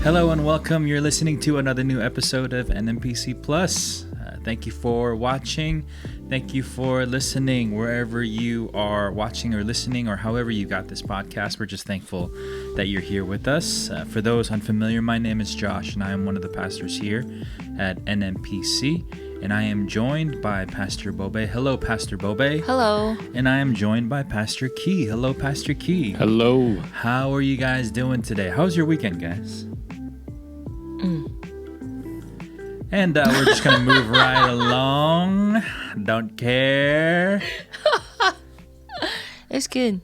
Hello and welcome. You're listening to another new episode of NMPC Plus. Thank you for watching. Thank you for listening wherever you are watching or listening or however you got this podcast. We're just thankful that you're here with us. For those unfamiliar, my name is Josh and I am one of the pastors here at NMPC. And I am joined by Pastor Bobe. Hello, Pastor Bobe. Hello. And I am joined by Pastor Key. Hello, Pastor Key. Hello. How are you guys doing today? How's your weekend, guys? And we're just going to move right along. Don't care. It's good.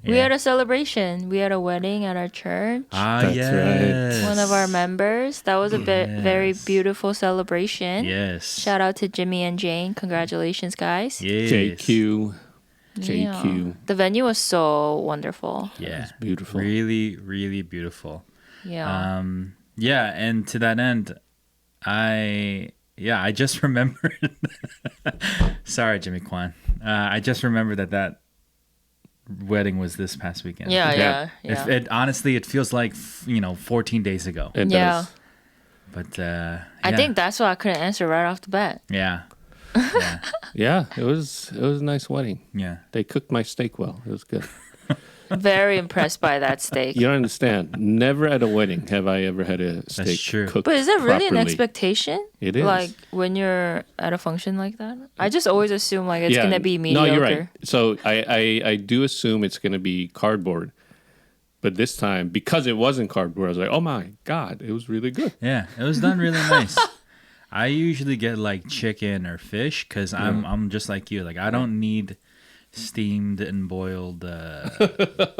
Yeah. We had a celebration. We had a wedding at our church. That's yes. One of our members. That was a very beautiful celebration. Yes. Shout out to Jimmy and Jane. Congratulations, guys. Yes. JQ. Yeah. The venue was so wonderful. Yeah. It's beautiful. Really, really beautiful. Yeah. Yeah, and to that end, I just remembered. Sorry, Jimmy Kwan. I just remembered that wedding was this past weekend. Yeah. It honestly, it feels like 14 days ago. It Yeah. does. But I think that's why I couldn't answer right off the bat. Yeah. Yeah, it was a nice wedding. Yeah. They cooked my steak well. It was good. Very impressed by that steak. You don't understand. Never at a wedding have I ever had a steak true. cooked But is that really an properly. expectation? It is. Like when you're at a function like that? I just always assume like it's gonna be mediocre. No, you're right. So I do assume it's gonna be cardboard. But this time, because it wasn't cardboard, I was like, oh my God, it was really good. Yeah, it was done really nice. I usually get like chicken or fish because I'm just like you. Like I don't need steamed and boiled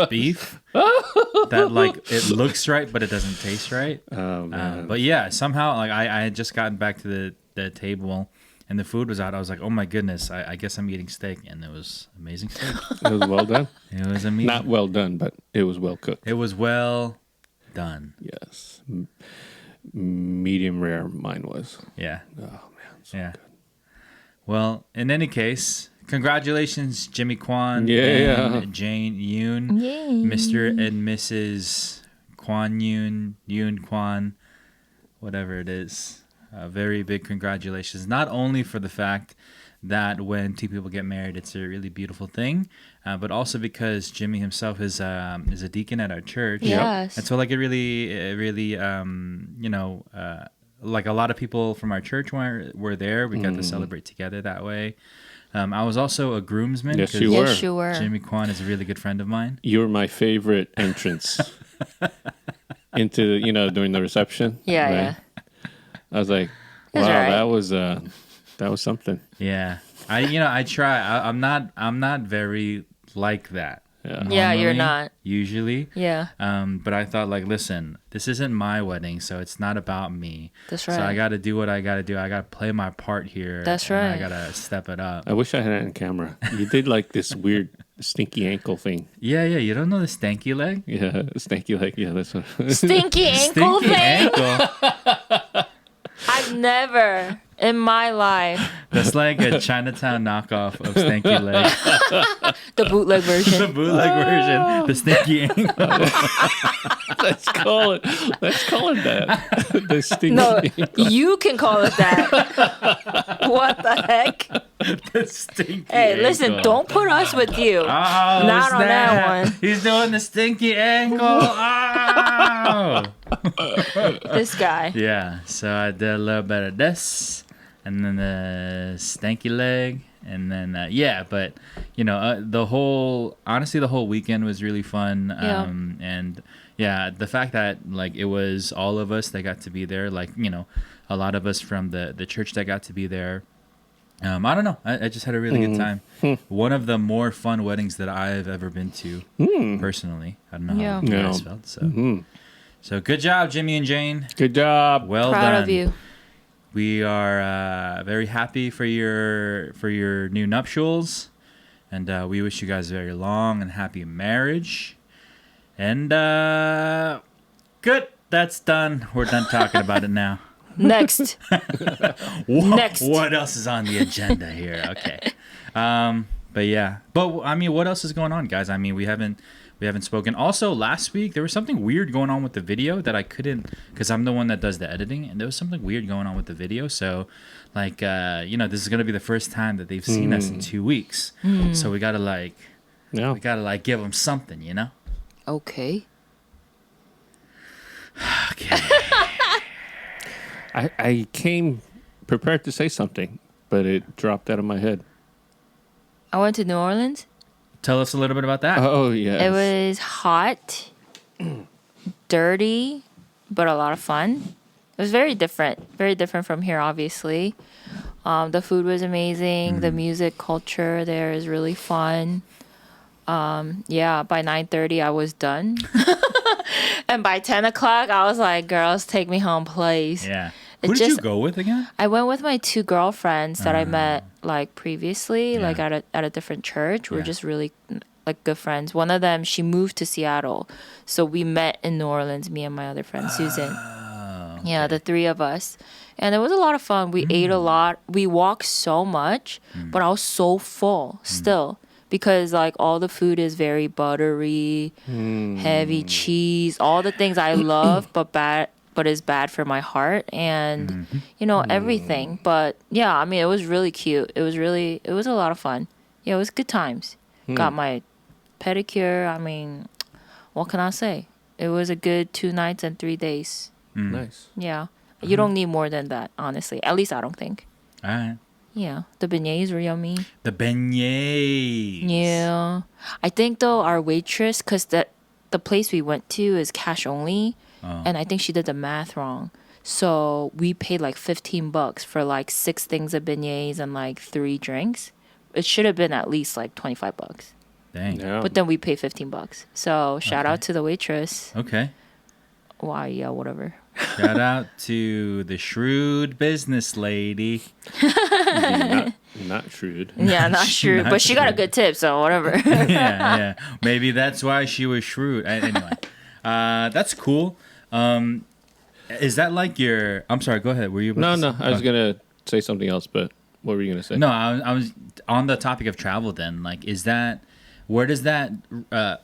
beef that like it looks right but it doesn't taste right. Oh man. But yeah, somehow like I had just gotten back to the table and the food was out. I was like, oh my goodness, I guess I'm eating steak, and it was amazing steak. It was well done. It was amazing. Not well done, but it was well cooked. It was well done. Yes. Medium rare mine was. Yeah. Oh man. So Yeah. good. Well, in any case, congratulations, Jimmy Kwan Yeah. and Jane Yoon, Yay. Mr. and Mrs. Kwan Yoon Kwan, whatever it is. Very big congratulations, not only for the fact that when two people get married, it's a really beautiful thing, but also because Jimmy himself is a deacon at our church. Yes. And so like it really, like a lot of people from our church were there. We got to celebrate together that way. I was also a groomsman. Yes, 'cause you Yes, you were. Jimmy Kwan is a really good friend of mine. You were my favorite entrance into, during the reception. Yeah, right? yeah. I was like, It was wow, alright. that was something. Yeah, I try. I'm not very like that. Yeah, you're normally, not. usually. Yeah, But I thought, like, listen, this isn't my wedding, so it's not about me. that's right. So I got to do what I got to do. I got to play my part here. That's and I right. got to step it up. I wish I had it on camera. You did like this weird stinky ankle thing. Yeah. You don't know the stanky leg? Yeah, stinky leg. Yeah, that's what. Stinky ankle Stinky thing? ankle. I've never in my life. That's like a Chinatown knockoff of stanky leg. The bootleg The version. bootleg version. The stinky ankle. Let's call it that. The stinky. No, ankle. you can call it that. What the heck? The stinky Hey, listen, ankle. don't put us with you. Oh, Not on that snap. one. He's doing the stinky ankle. Oh. This guy. Yeah, so I did a little bit of this, and then the stanky leg, and then but the whole weekend was really fun. Yeah. And yeah, the fact that like it was all of us that got to be there, like a lot of us from the church that got to be there. I don't know. I just had a really good time. One of the more fun weddings that I've ever been to, personally. I don't know how you guys felt. So good job, Jimmy and Jane. Good job. Well Proud done. of you. We are very happy for your new nuptials, and we wish you guys a very long and happy marriage. And good. That's done. We're done talking about it now. Next. Next. What else is on the agenda here? Okay. But yeah. But I mean, what else is going on, guys? I mean, we haven't we haven't spoken. Also, last week there was something weird going on with the video that I couldn't, because I'm the one that does the editing, and there was something weird going on with the video. So, like, this is gonna be the first time that they've seen us in 2 weeks. So we gotta give them something, Okay. Okay. I came prepared to say something, but it dropped out of my head. I went to New Orleans. Tell us a little bit about that. Oh, yes. It was hot, dirty, but a lot of fun. It was very different from here, obviously. The food was amazing. The music culture there is really fun. By 9:30 I was done. And by 10 o'clock I was like, girls, take me home, please. Yeah. Who did you go with again? I went with my 2 girlfriends that I met like previously, like at a different church. We're just really like good friends. One of them, she moved to Seattle, so we met in New Orleans. Me and my other friend Susan. Okay. Yeah, the 3 of us, and it was a lot of fun. We ate a lot. We walked so much, but I was so full still. Because like all the food is very buttery, heavy cheese, all the things I love, but is bad for my heart, and everything. But yeah, I mean, it was really cute. It was a lot of fun. Yeah, it was good times. Got my pedicure. I mean, what can I say? It was a good 2 nights and 3 days. Nice. Yeah, you don't need more than that, honestly. At least I don't think. All right. Yeah, the beignets were yummy. The beignets. Yeah. I think, though, our waitress, because the place we went to is cash only, and I think she did the math wrong. So we paid like $15 for like 6 things of beignets and like 3 drinks. It should have been at least like $25. Dang. Yeah. But then we paid $15. So shout out to the waitress. Okay. Why, yeah, whatever. Shout out to the shrewd business lady. Not shrewd. Yeah, not shrewd, Not but she got a shrewd. good tip, so whatever. Yeah. Maybe that's why she was shrewd. Anyway, that's cool. Is that like your? I'm sorry. Go ahead. Were you? About No. I was gonna say something else, but what were you gonna say? No, I was on the topic of travel. Then, like, where does that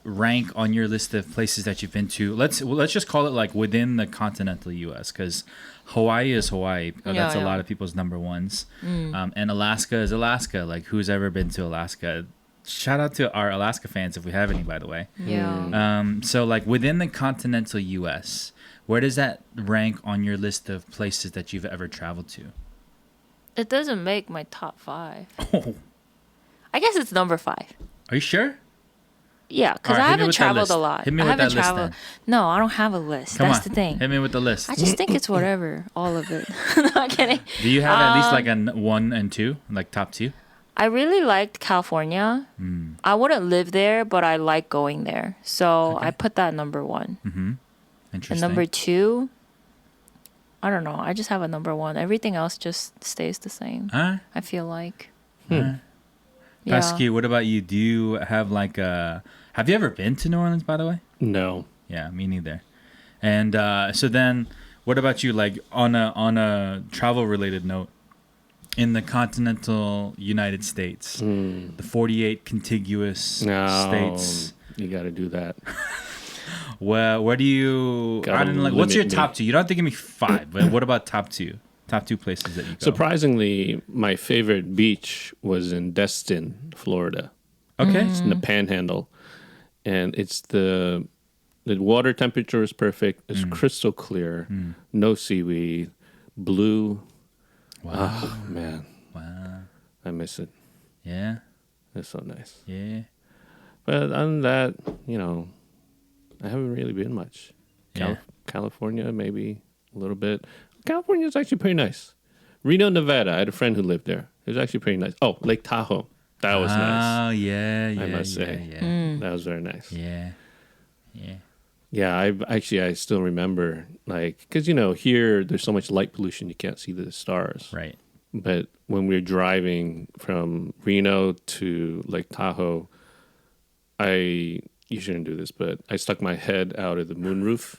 rank on your list of places that you've been to? Let's just call it like within the continental U.S. because Hawaii is Hawaii. That's a lot of people's number ones. And Alaska is Alaska. Like, who's ever been to Alaska? Shout out to our Alaska fans if we have any, by the way. Yeah. So, like, within the continental U.S., where does that rank on your list of places that you've ever traveled to? It doesn't make my top 5. Oh, I guess it's number 5. are you sure? Yeah, because All right, I hit me haven't with that traveled list. a lot. Hit me I with that haven't list traveled. then. No, I don't have a list. Come That's on, the thing. hit me with the list. I just think it's whatever, all of it. Not kidding. Do you have at least like a 1 and 2, like top 2? I really liked California. I wouldn't live there, but I like going there. So I put that number 1. Interesting. And number 2, I don't know. I just have a number 1. Everything else just stays the same. I feel like. Yeah. Pasky, what about you? Do you have like a? Have you ever been to New Orleans, by the way? No. Yeah, me neither. And so then, what about you? Like on a travel related note, in the continental United States, the 48 contiguous states. You got to do that. Well, where do you? I don't know, like, what's your top 2? You don't have to give me 5, but what about top 2? Top 2 places that you go. Surprisingly, my favorite beach was in Destin, Florida. Okay. It's in the Panhandle, and it's the water temperature is perfect. It's crystal clear, no seaweed, blue. Wow. Oh man. Wow. I miss it. Yeah. It's so nice. Yeah. But other than that, I haven't really been much. Yeah. California, maybe a little bit. California is actually pretty nice. Reno, Nevada. I had a friend who lived there. It was actually pretty nice. Oh, Lake Tahoe. That was nice. Oh, yeah. I must say. Yeah. That was very nice. Yeah. Yeah. Yeah, I still remember, like, because, here there's so much light pollution you can't see the stars. Right. But when we were driving from Reno to Lake Tahoe, you shouldn't do this, but I stuck my head out of the moonroof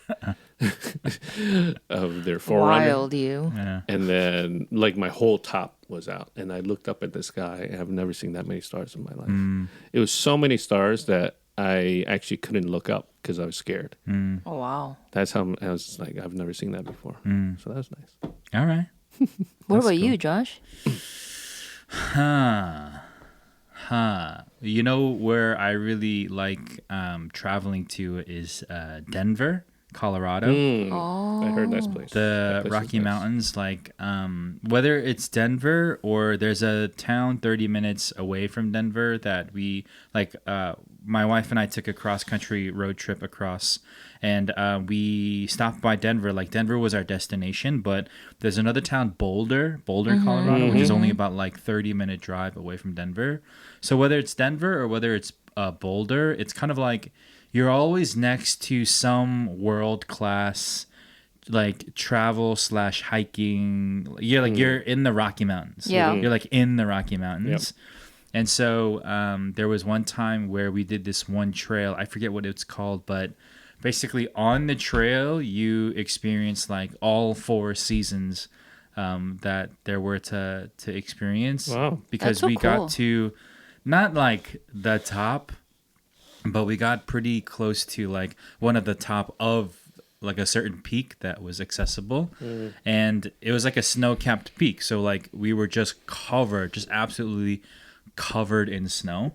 of their 4Runner. Wild you. Yeah. And then, like, my whole top was out. And I looked up at the sky, and I've never seen that many stars in my life. It was so many stars that I actually couldn't look up because I was scared. Oh wow. That's how I was like, I've never seen that before. So that was nice. All right. What That's about you, cool. Josh? You know where I really like traveling to is Denver, Colorado. I heard that place. The That place is Rocky nice. Mountains, like whether it's Denver or there's a town 30 minutes away from Denver that we like. My wife and I took a cross country road trip across, and we stopped by Denver. Like Denver was our destination, but there's another town, Boulder, Colorado, which is only about like 30-minute drive away from Denver. So whether it's Denver or whether it's Boulder, it's kind of like you're always next to some world class like travel / hiking. You're like you're in the Rocky Mountains. Yeah. You're like in the Rocky Mountains. And so there was one time where we did this one trail. I forget what it's called, but basically on the trail you experience like all 4 seasons that there were to experience. Wow. Because That's so we cool. got to not like the top, but we got pretty close to like one of the top of like a certain peak that was accessible. And it was like a snow-capped peak. So like we were just absolutely covered in snow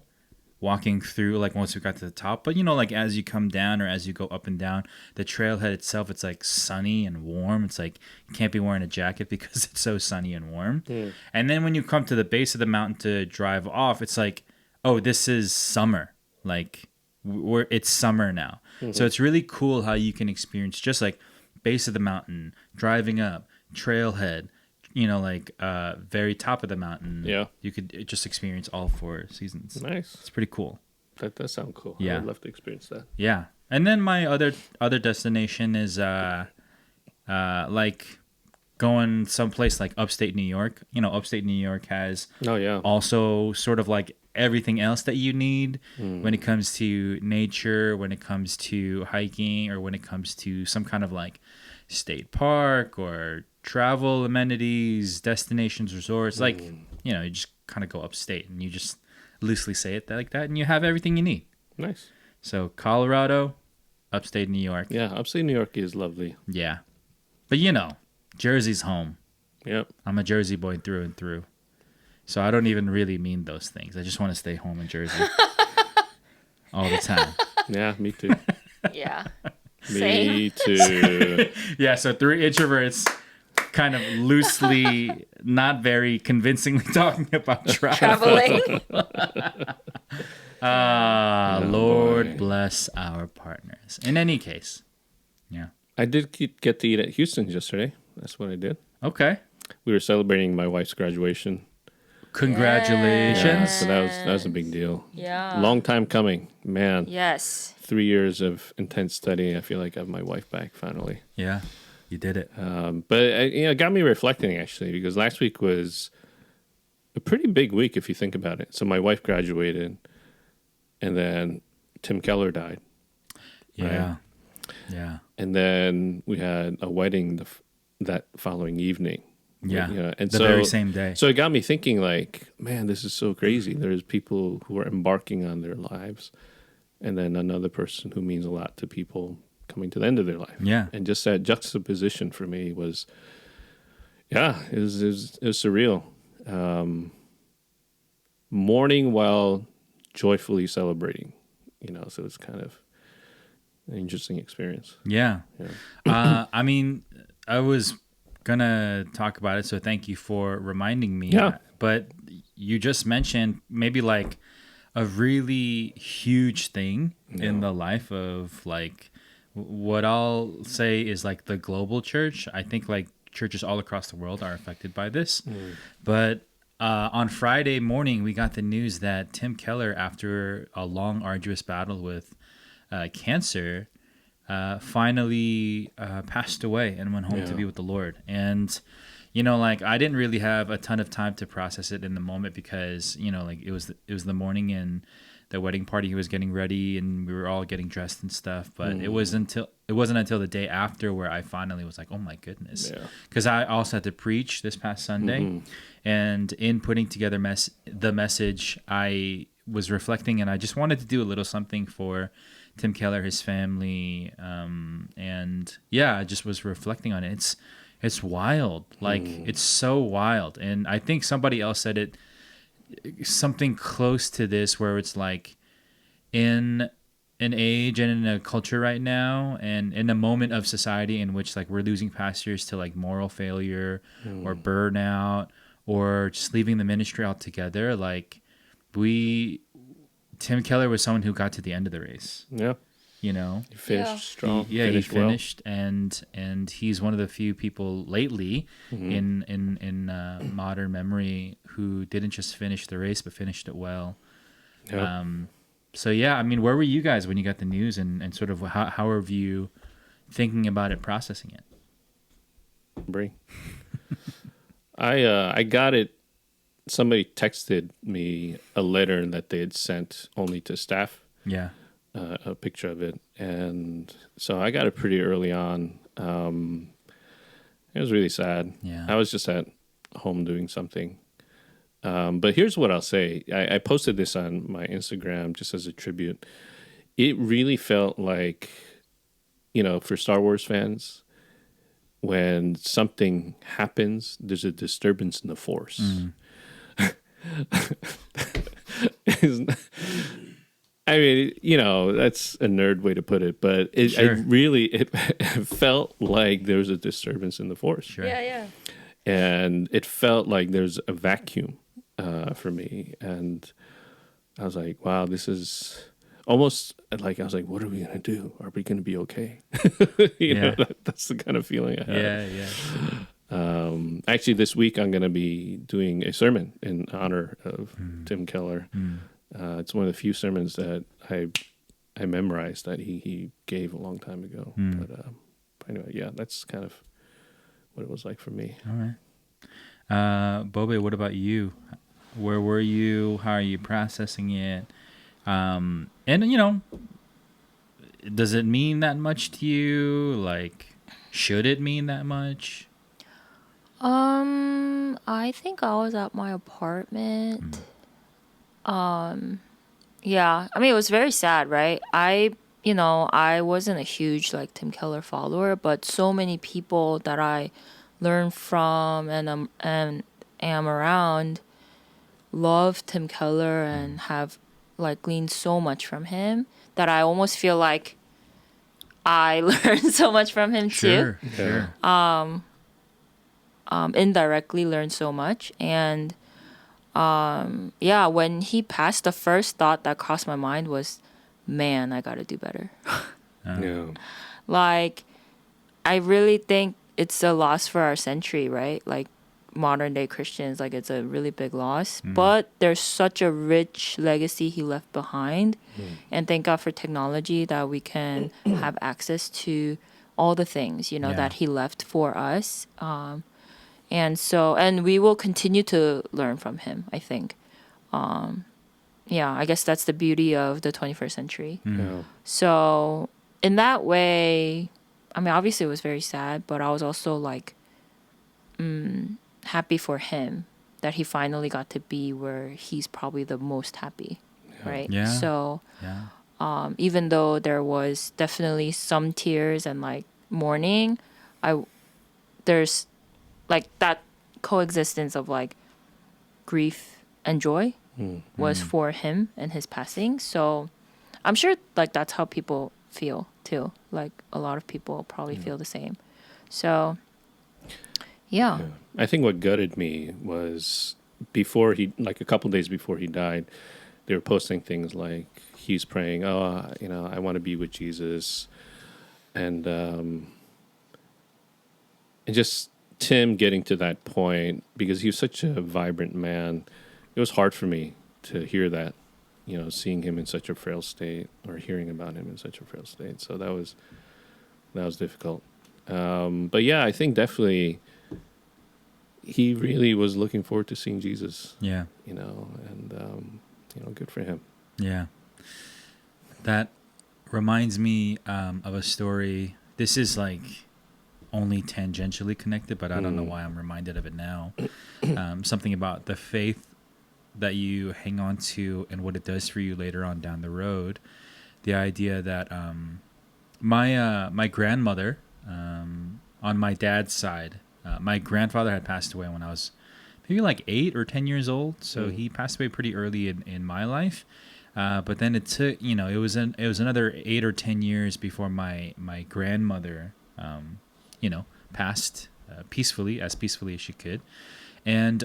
walking through like once we got to the top. But you know, like as you come down or as you go up and down the trailhead itself, it's like sunny and warm. It's like you can't be wearing a jacket because it's so sunny and warm. And then when you come to the base of the mountain to drive off, it's like, oh, this is summer. Like it's summer now. So it's really cool how you can experience just like base of the mountain, driving up, trailhead, you know, like very top of the mountain. Yeah. You could just experience all 4 seasons. Nice. It's pretty cool. That does sound cool. Yeah. I would love to experience that. Yeah. And then my other destination is like going someplace like upstate New York. You know, upstate New York has Oh, yeah. also sort of like everything else that you need when it comes to nature, when it comes to hiking, or when it comes to some kind of like state park or travel amenities, destinations, resorts. Like, you know, you just kind of go upstate and you just loosely say it like that and you have everything you need. Nice. So Colorado, upstate New York. Yeah, upstate New York is lovely. Yeah. But you know, Jersey's home. Yep. I'm a Jersey boy through and through. So I don't even really mean those things. I just want to stay home in Jersey all the time. Yeah, me too. Yeah. Me too. Yeah, so 3 introverts kind of loosely, not very convincingly talking about traveling. Traveling. Lord bless our partners. In any case, yeah. I did get to eat at Houston's yesterday. That's what I did. Okay. We were celebrating my wife's graduation. Congratulations. Yeah, so that was a big deal. Yeah. Long time coming, man. Yes. 3 years of intense study. I feel like I have my wife back finally. Yeah, you did it. But it got me reflecting actually, because last week was a pretty big week if you think about it. So my wife graduated, and then Tim Keller died. Yeah. Yeah. And then we had a wedding that following evening. Yeah. You know, and the very same day. So it got me thinking, like, man, this is so crazy. There's people who are embarking on their lives, and then another person who means a lot to people coming to the end of their life. Yeah. And just that juxtaposition for me was, yeah, it was surreal. Mourning while joyfully celebrating, you know, so it's kind of an interesting experience. Yeah. I mean, I was gonna talk about it, so thank you for reminding me. Yeah. But you just mentioned maybe like a really huge thing in the life of like what I'll say is like the global church. I think like churches all across the world are affected by this. But on Friday morning, we got the news that Tim Keller, after a long, arduous battle with cancer, finally passed away and went home to be with the Lord. And, you know, like I didn't really have a ton of time to process it in the moment because, you know, like it was the morning and the wedding party, he was getting ready and we were all getting dressed and stuff. But it wasn't until the day after where I finally was like, oh my goodness. Because I also had to preach this past Sunday. And in putting together the message, I was reflecting, and I just wanted to do a little something for Tim Keller, his family, and yeah, I just was reflecting on it. It's wild, like it's so wild, and I think somebody else said it, something close to this, where it's like in an age and in a culture right now, and in a moment of society in which like we're losing pastors to like moral failure or burnout or just leaving the ministry altogether. Like Tim Keller was someone who got to the end of the race. Yeah. You know, He finished strong. He finished, and he's one of the few people lately in modern memory who didn't just finish the race but finished it well. Yep. So yeah, I mean, where were you guys when you got the news, and sort of how are you thinking about it, processing it? Brie. I got it. Somebody texted me a letter that they had sent only to staff. Yeah. A picture of it, and so I got it pretty early on. It was really sad. Yeah. I was just at home doing something. But here's what I'll say. I posted this on my Instagram just as a tribute. It really felt like, for Star Wars fans, when something happens, there's a disturbance in the Force. I mean, that's a nerd way to put it, but it felt like there was a disturbance in the Force. Sure. Yeah. And it felt like there's a vacuum for me. And I was like, wow, this is almost like, I was like, what are we going to do? Are we going to be okay? That's the kind of feeling I had. Yeah. Actually, this week I'm going to be doing a sermon in honor of Tim Keller. It's one of the few sermons that I memorized that he gave a long time ago. But anyway, yeah, that's kind of what it was like for me. All right. Bobe, what about you? Where were you? How are you processing it? And, does it mean that much to you? Like, should it mean that much? I think I was at my apartment. Yeah, I mean, it was very sad, right? I wasn't a huge like Tim Keller follower, but so many people that I learn from and am around love Tim Keller and have like gleaned so much from him that I almost feel like I learned so much from him too. Sure. Indirectly learned so much. And when he passed, the first thought that crossed my mind was, man, I gotta do better. Yeah. Like, I really think it's a loss for our century, right? Like, modern day Christians, like, it's a really big loss. But there's such a rich legacy he left behind. And thank God for technology that we can have access to all the things, that he left for us. And we will continue to learn from him, I think. I guess that's the beauty of the 21st century. Yeah. So in that way, I mean, obviously it was very sad, but I was also like happy for him that he finally got to be where he's probably the most happy, right? Yeah. So even though there was definitely some tears and like mourning, there's like that coexistence of like grief and joy was for him and his passing. So I'm sure like that's how people feel too. Like a lot of people probably feel the same. So yeah. I think what gutted me was before a couple days before he died, they were posting things like he's praying, I want to be with Jesus. And just Tim getting to that point, because he was such a vibrant man, it was hard for me to hear that, seeing him in such a frail state or hearing about him in such a frail state. So that was difficult. But yeah, I think definitely he really was looking forward to seeing Jesus. Yeah. And good for him. Yeah. That reminds me of a story. This is like only tangentially connected, but I don't know why I'm reminded of it now. Something about the faith that you hang on to and what it does for you later on down the road. The idea that my grandmother, on my dad's side, my grandfather had passed away when I was maybe like 8 or 10 years old. So he passed away pretty early in my life. But then it took, it was another 8 or 10 years before my grandmother, passed peacefully as she could. And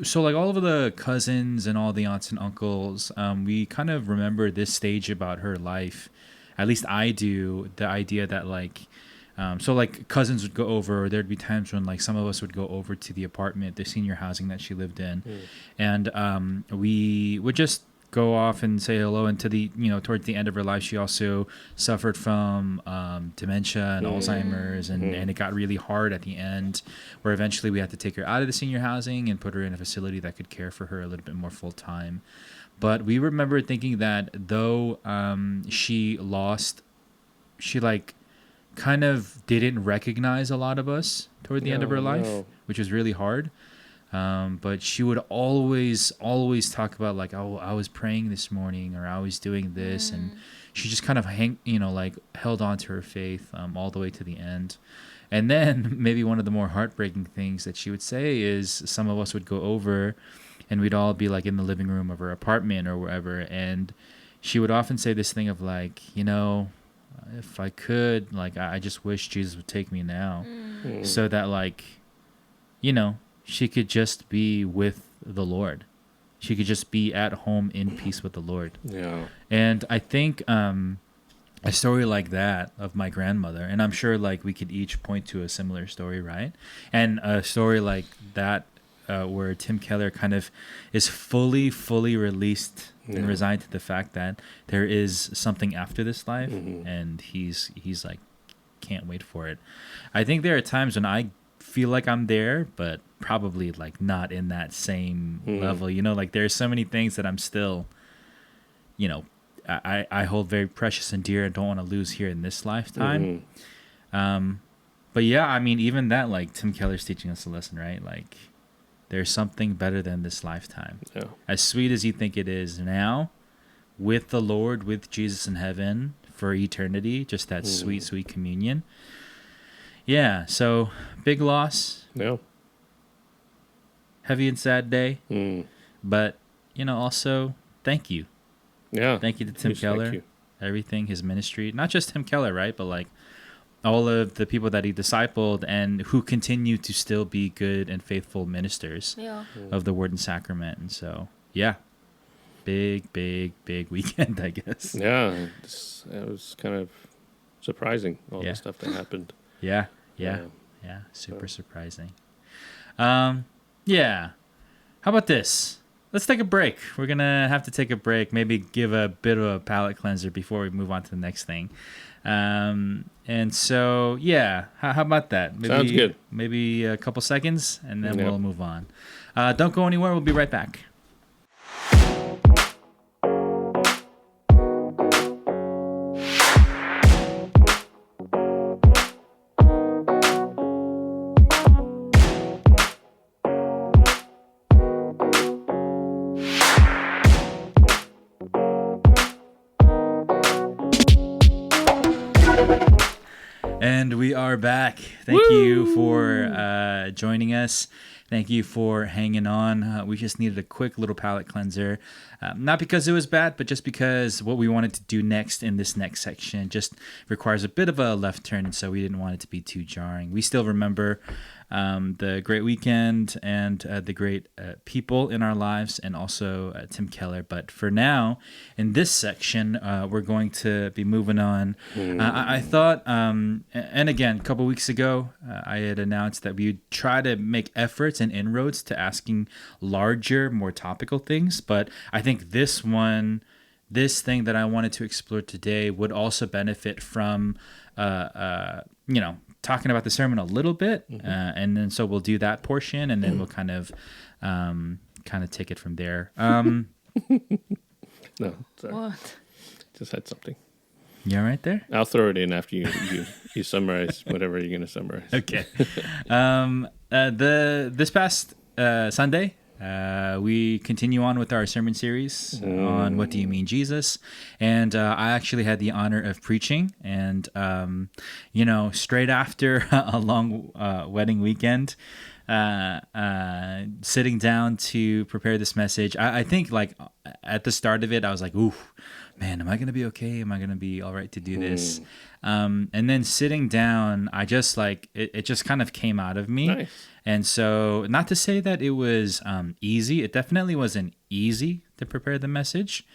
so like all of the cousins and all the aunts and uncles, we kind of remember this stage about her life. At least I do. The idea that like, so like cousins would go over, or there'd be times when like some of us would go over to the apartment, the senior housing that she lived in. And we would just go off and say hello. And towards the end of her life, she also suffered from dementia and Alzheimer's, and it got really hard at the end, where eventually we had to take her out of the senior housing and put her in a facility that could care for her a little bit more full time. But we remember thinking that though she like kind of didn't recognize a lot of us toward the end of her life, which was really hard. But she would always talk about like, oh, I was praying this morning, or I was doing this. And she just kind of held on to her faith all the way to the end. And then maybe one of the more heartbreaking things that she would say is some of us would go over and we'd all be like in the living room of her apartment or wherever. And she would often say this thing of like, if I could, like, I just wish Jesus would take me now, so that like, she could just be with the Lord. She could just be at home in peace with the Lord. Yeah. And I think a story like that of my grandmother, and I'm sure like we could each point to a similar story, right? And a story like that where Tim Keller kind of is fully released and resigned to the fact that there is something after this life, and he's like, can't wait for it. I think there are times when I feel like I'm there, but probably like not in that same level. Like there's so many things that I'm still, I hold very precious and dear and don't want to lose here in this lifetime. But yeah, I mean, even that, like Tim Keller's teaching us a lesson, right? Like there's something better than this lifetime. Yeah. As sweet as you think it is now, with the Lord, with Jesus in heaven for eternity, just that sweet communion. Yeah, so big loss. Yeah. Heavy and sad day. But, also thank you. Yeah. Thank you to Tim Keller. Everything, his ministry. Not just Tim Keller, right? But like all of the people that he discipled and who continue to still be good and faithful ministers of the word and sacrament. And so, yeah. Big weekend, I guess. Yeah. It was kind of surprising, all the stuff that happened. Yeah. Super surprising. Yeah. How about this? Let's take a break. We're going to have to take a break, maybe give a bit of a palate cleanser before we move on to the next thing. And so, yeah, how about that? Maybe, sounds good. Maybe a couple seconds, and then we'll move on. Don't go anywhere. We'll be right back. And we are back. Thank you for joining us. Thank you for hanging on. We just needed a quick little palate cleanser. Not because it was bad, but just because what we wanted to do next in this next section just requires a bit of a left turn, and so we didn't want it to be too jarring. We still remember the great weekend and the great people in our lives, and also Tim Keller. But for now, in this section, we're going to be moving on. I thought, and again, a couple weeks ago, I had announced that we would try to make efforts and inroads to asking larger, more topical things. But I think this thing that I wanted to explore today would also benefit from, talking about the sermon a little bit, and then so we'll do that portion, and then we'll kind of take it from there. No, sorry. What? Just had something. You all right there? I'll throw it in after you summarize whatever you're going to summarize. Okay. This past Sunday, We continue on with our sermon series on What Do You Mean, Jesus? And I actually had the honor of preaching. And, straight after a long wedding weekend, sitting down to prepare this message, I think like at the start of it, I was like, ooh, man, am I going to be okay? Am I going to be all right to do this? And then sitting down, I just like, it just kind of came out of me. Nice. And so not to say that it was easy. It definitely wasn't easy to prepare the message.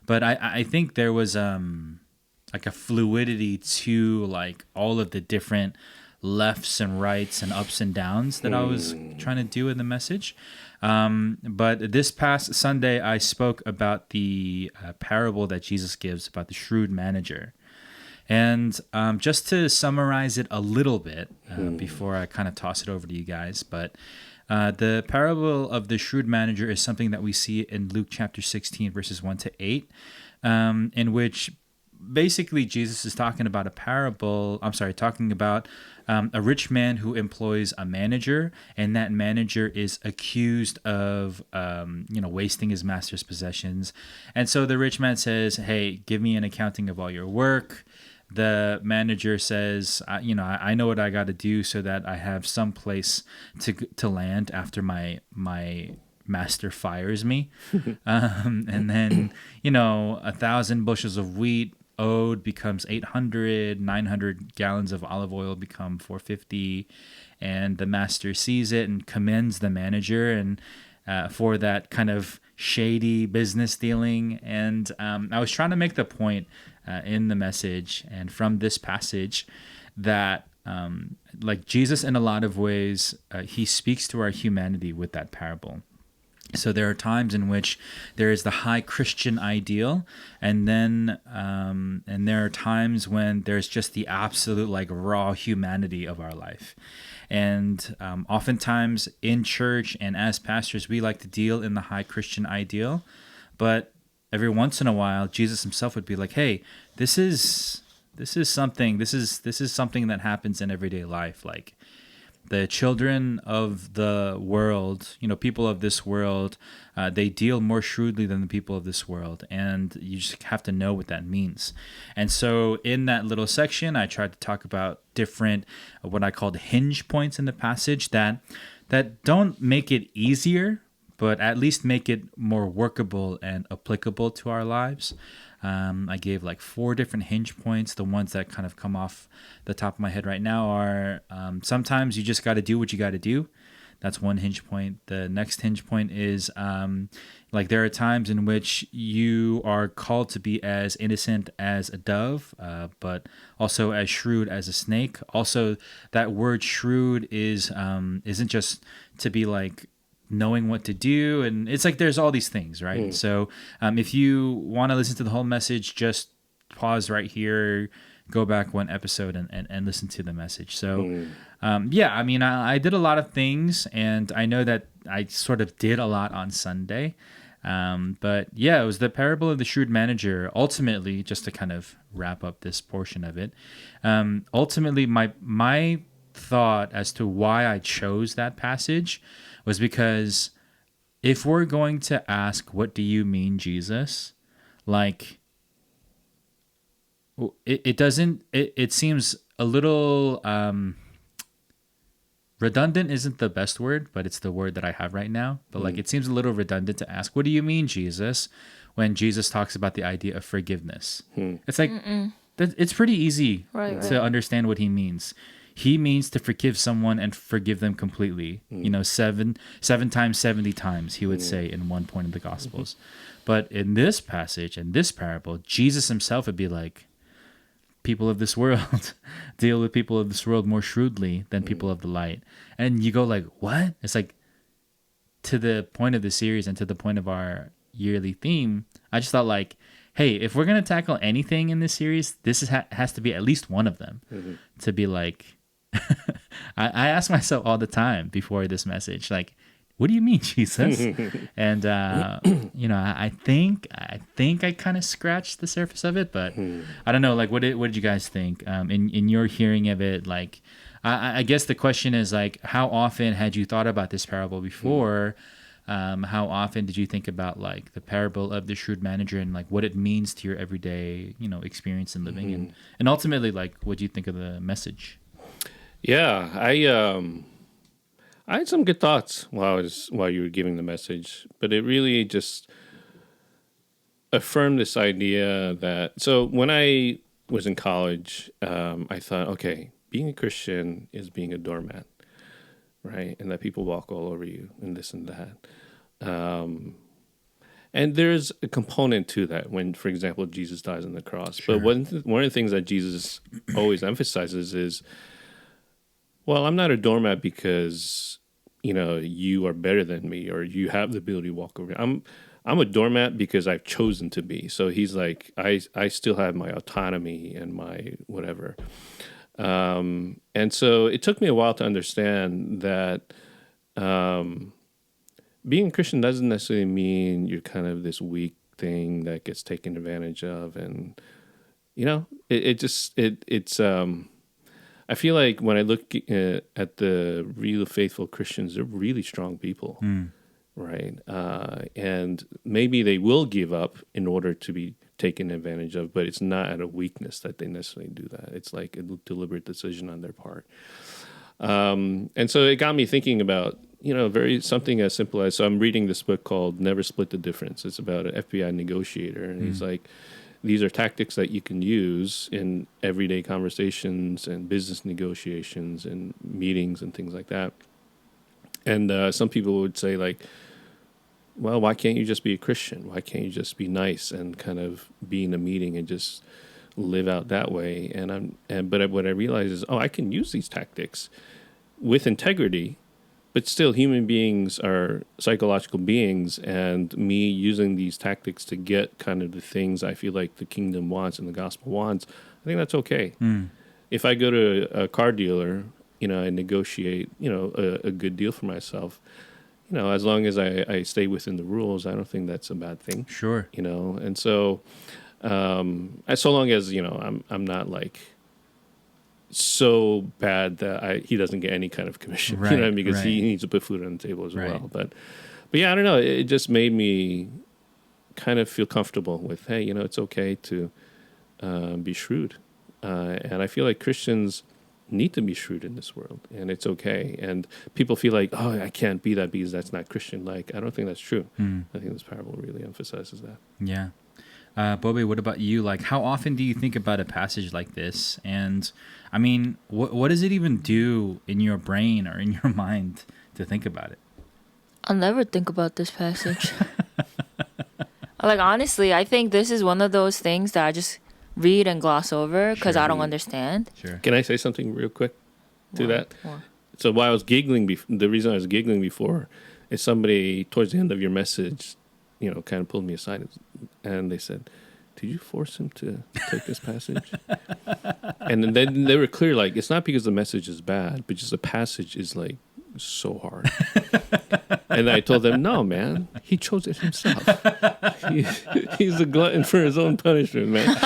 But I think there was like a fluidity to like all of the different lefts and rights and ups and downs that I was trying to do in the message. But this past Sunday, I spoke about the parable that Jesus gives about the shrewd manager. And just to summarize it a little bit before I kind of toss it over to you guys, but the parable of the shrewd manager is something that we see in Luke chapter 16, verses 1 to 8, in which basically Jesus is talking about talking about a rich man who employs a manager, and that manager is accused of, wasting his master's possessions. And so the rich man says, hey, give me an accounting of all your work. The manager says, I know what I got to do so that I have some place to land after my master fires me. And then, 1,000 bushels of wheat owed becomes 800, 900 gallons of olive oil become 450. And the master sees it and commends the manager and for that kind of shady business dealing. And I was trying to make the point in the message and from this passage that like Jesus, in a lot of ways, he speaks to our humanity with that parable. So there are times in which there is the high Christian ideal, and then and there are times when there's just the absolute like raw humanity of our life. And oftentimes in church and as pastors, we like to deal in the high Christian ideal, but every once in a while, Jesus himself would be like, "Hey, this is something that happens in everyday life. Like the children of the world, people of this world, they deal more shrewdly than the people of this world, and you just have to know what that means." And so, in that little section, I tried to talk about different, what I called hinge points in the passage that don't make it easier, but at least make it more workable and applicable to our lives. I gave like 4 different hinge points. The ones that kind of come off the top of my head right now are sometimes you just got to do what you got to do. That's one hinge point. The next hinge point is like there are times in which you are called to be as innocent as a dove, but also as shrewd as a snake. Also, that word shrewd isn't just to be like knowing what to do, and it's like there's all these things, right? So if you want to listen to the whole message, just pause right here, go back one episode and listen to the message. So I did a lot of things, and I know that I sort of did a lot on Sunday, but yeah, it was the parable of the shrewd manager. Ultimately, just to kind of wrap up this portion of it, ultimately my thought as to why I chose that passage was because if we're going to ask, what do you mean, Jesus? Like, it seems a little redundant isn't the best word, but it's the word that I have right now. But like, it seems a little redundant to ask, what do you mean, Jesus? When Jesus talks about the idea of forgiveness. It's like, it's pretty easy to understand what he means. He means to forgive someone and forgive them completely. 7 times, 70 times, he would say in one point in the Gospels. But in this passage, in this parable, Jesus himself would be like, people of this world deal with people of this world more shrewdly than people of the light. And you go like, what? It's like, to the point of the series and to the point of our yearly theme, I just thought like, hey, if we're going to tackle anything in this series, this has to be at least one of them. To be like, I ask myself all the time before this message, like, what do you mean, Jesus? And I think I kind of scratched the surface of it, but I don't know. Like, what did you guys think in your hearing of it? Like, I guess the question is like, how often had you thought about this parable before? How often did you think about like the parable of the shrewd manager and like what it means to your everyday, experience and living, and ultimately like what do you think of the message? Yeah, I had some good thoughts while you were giving the message, but it really just affirmed this idea that. So when I was in college, I thought, okay, being a Christian is being a doormat, right? And that people walk all over you and this and that. And there's a component to that when, for example, Jesus dies on the cross. Sure. But one of the things that Jesus always emphasizes is, well, I'm not a doormat because, you are better than me or you have the ability to walk over. I'm a doormat because I've chosen to be. So he's like, I still have my autonomy and my whatever. And so it took me a while to understand that being a Christian doesn't necessarily mean you're kind of this weak thing that gets taken advantage of. And, it's I feel like when I look at the real faithful Christians, they're really strong people, right? And maybe they will give up in order to be taken advantage of, but it's not out of weakness that they necessarily do that. It's like a deliberate decision on their part. And so it got me thinking about, something as simple as, so I'm reading this book called Never Split the Difference. It's about an FBI negotiator, and he's like, these are tactics that you can use in everyday conversations and business negotiations and meetings and things like that. And some people would say, like, well, why can't you just be a Christian? Why can't you just be nice and kind of be in a meeting and just live out that way? But what I realized is, I can use these tactics with integrity, but still human beings are psychological beings, and me using these tactics to get kind of the things I feel like the kingdom wants and the gospel wants, I think that's okay. If I go to a car dealer, and negotiate, a good deal for myself, as long as I stay within the rules, I don't think that's a bad thing. Sure. And so, so long as, I'm not like so bad that he doesn't get any kind of commission, right, because he needs to put food on the table as well. But yeah, I don't know. It just made me kind of feel comfortable with, hey, it's okay to be shrewd. And I feel like Christians need to be shrewd in this world, and it's okay. And people feel like, I can't be that because that's not Christian-like. I don't think that's true. I think this parable really emphasizes that. Yeah. Bobby, what about you? Like, how often do you think about a passage like this? And I mean, what does it even do in your brain or in your mind to think about it? I'll never think about this passage. Like, honestly, I think this is one of those things that I just read and gloss over because I don't understand. Sure. Can I say something real quick to that? So while I was giggling, the reason I was giggling before is somebody towards the end of your message, kind of pulled me aside and they said, did you force him to take this passage? And then they were clear, like, it's not because the message is bad, but just the passage is like so hard. And I told them, no, man, he chose it himself. He's a glutton for his own punishment, man.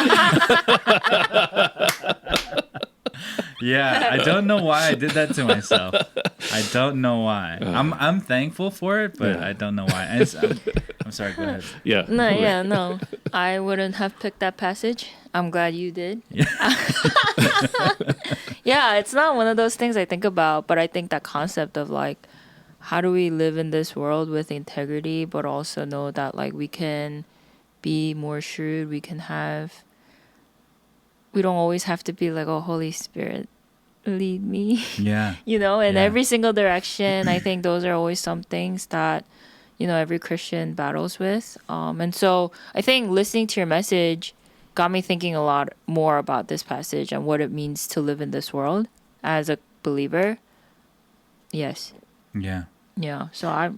Yeah, I don't know why I did that to myself. I don't know why. I'm thankful for it, but I don't know why. I'm sorry, go ahead. Yeah. No. I wouldn't have picked that passage. I'm glad you did. Yeah, it's not one of those things I think about, but I think that concept of like, how do we live in this world with integrity, but also know that like we can be more shrewd, we don't always have to be like, oh, Holy Spirit, lead me. Yeah. In every single direction. I think those are always some things that, every Christian battles with. And so I think listening to your message got me thinking a lot more about this passage and what it means to live in this world as a believer. Yes. Yeah. Yeah. So I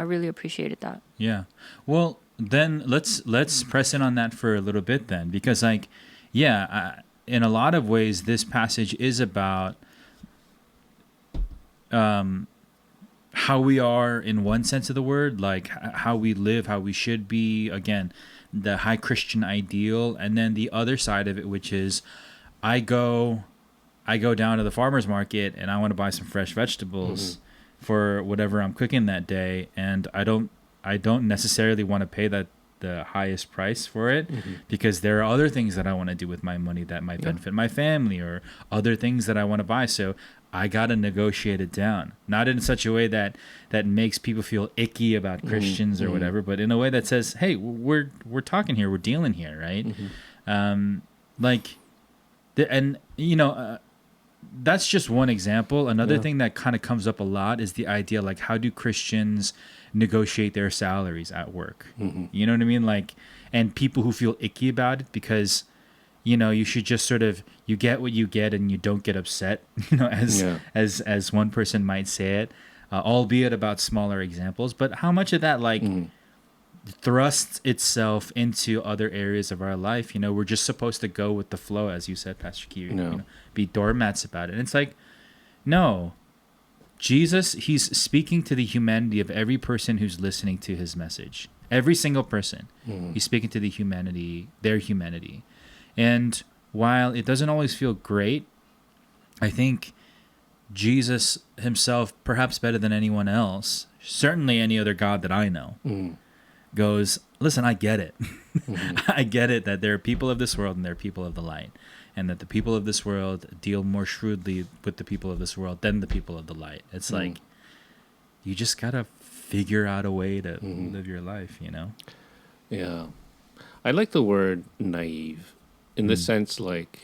really appreciated that. Yeah. Well, then let's press in on that for a little bit then, because like, in a lot of ways, this passage is about how we are in one sense of the word, like how we live, how we should be, again, the high Christian ideal, and then the other side of it, which is I go down to the farmer's market and I want to buy some fresh vegetables for whatever I'm cooking that day, and I don't necessarily want to pay the highest price for it, because there are other things that I want to do with my money that might benefit my family, or other things that I want to buy. So I got to negotiate it down, not in such a way that makes people feel icky about Christians or whatever, but in a way that says, hey, we're talking here, we're dealing here, right? That's just one example. Another thing that kind of comes up a lot is the idea, like, how do Christians negotiate their salaries at work? You know what I mean? Like, and people who feel icky about it, because, you know, you should just sort of, you get what you get and you don't get upset, you know, as one person might say it, albeit about smaller examples. But how much of that, like, thrusts itself into other areas of our life? You know, we're just supposed to go with the flow, as you said, Pastor Key, you know, be doormats about it. And it's like, no, Jesus, he's speaking to the humanity of every person who's listening to his message. Every single person. He's speaking to their humanity. And while it doesn't always feel great, I think Jesus himself, perhaps better than anyone else, certainly any other God that I know, goes, listen, I get it. I get it that there are people of this world and there are people of the light, and that the people of this world deal more shrewdly with the people of this world than the people of the light. It's like, you just got to figure out a way to live your life, you know? Yeah. I like the word naive in the sense, like,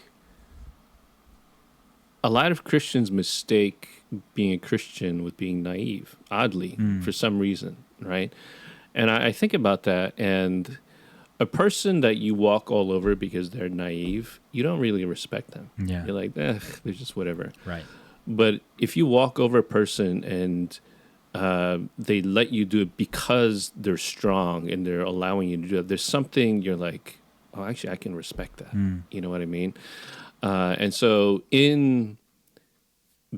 a lot of Christians mistake being a Christian with being naive, oddly, for some reason, right? And I think about that, and a person that you walk all over because they're naive, you don't really respect them. Yeah. You're like, they're just whatever. Right. But if you walk over a person and they let you do it because they're strong and they're allowing you to do it, there's something you're like, oh, actually, I can respect that. You know what I mean? And so in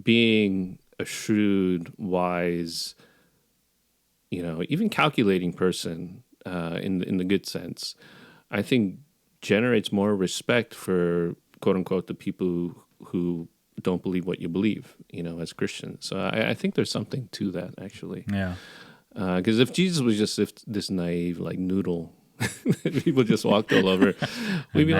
being a shrewd, wise, you know, even calculating person, in the good sense, I think generates more respect for, quote unquote, the people who don't believe what you believe, you know, as Christians. So I think there's something to that, actually. Yeah. Because if Jesus was just this naive, like, noodle, people just walked all over, we'd be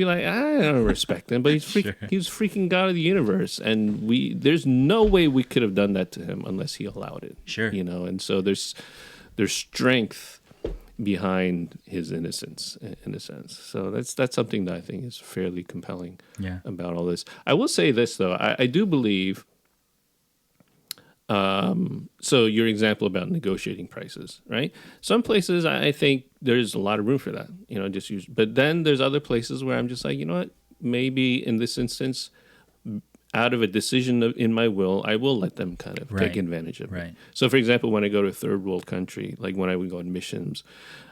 like, I don't respect him, but he's he's freaking God of the universe, and there's no way we could have done that to him unless he allowed it. Sure. You know, and so there's strength behind his innocence, in a sense. So that's something that I think is fairly compelling about all this. I will say this, though. I do believe, so your example about negotiating prices, right? Some places I think there's a lot of room for that, you know, but then there's other places where I'm just like, you know what, maybe in this instance, out of a decision in my will, I will let them kind of take advantage of it. So, for example, when I go to a third world country, like when I would go on missions,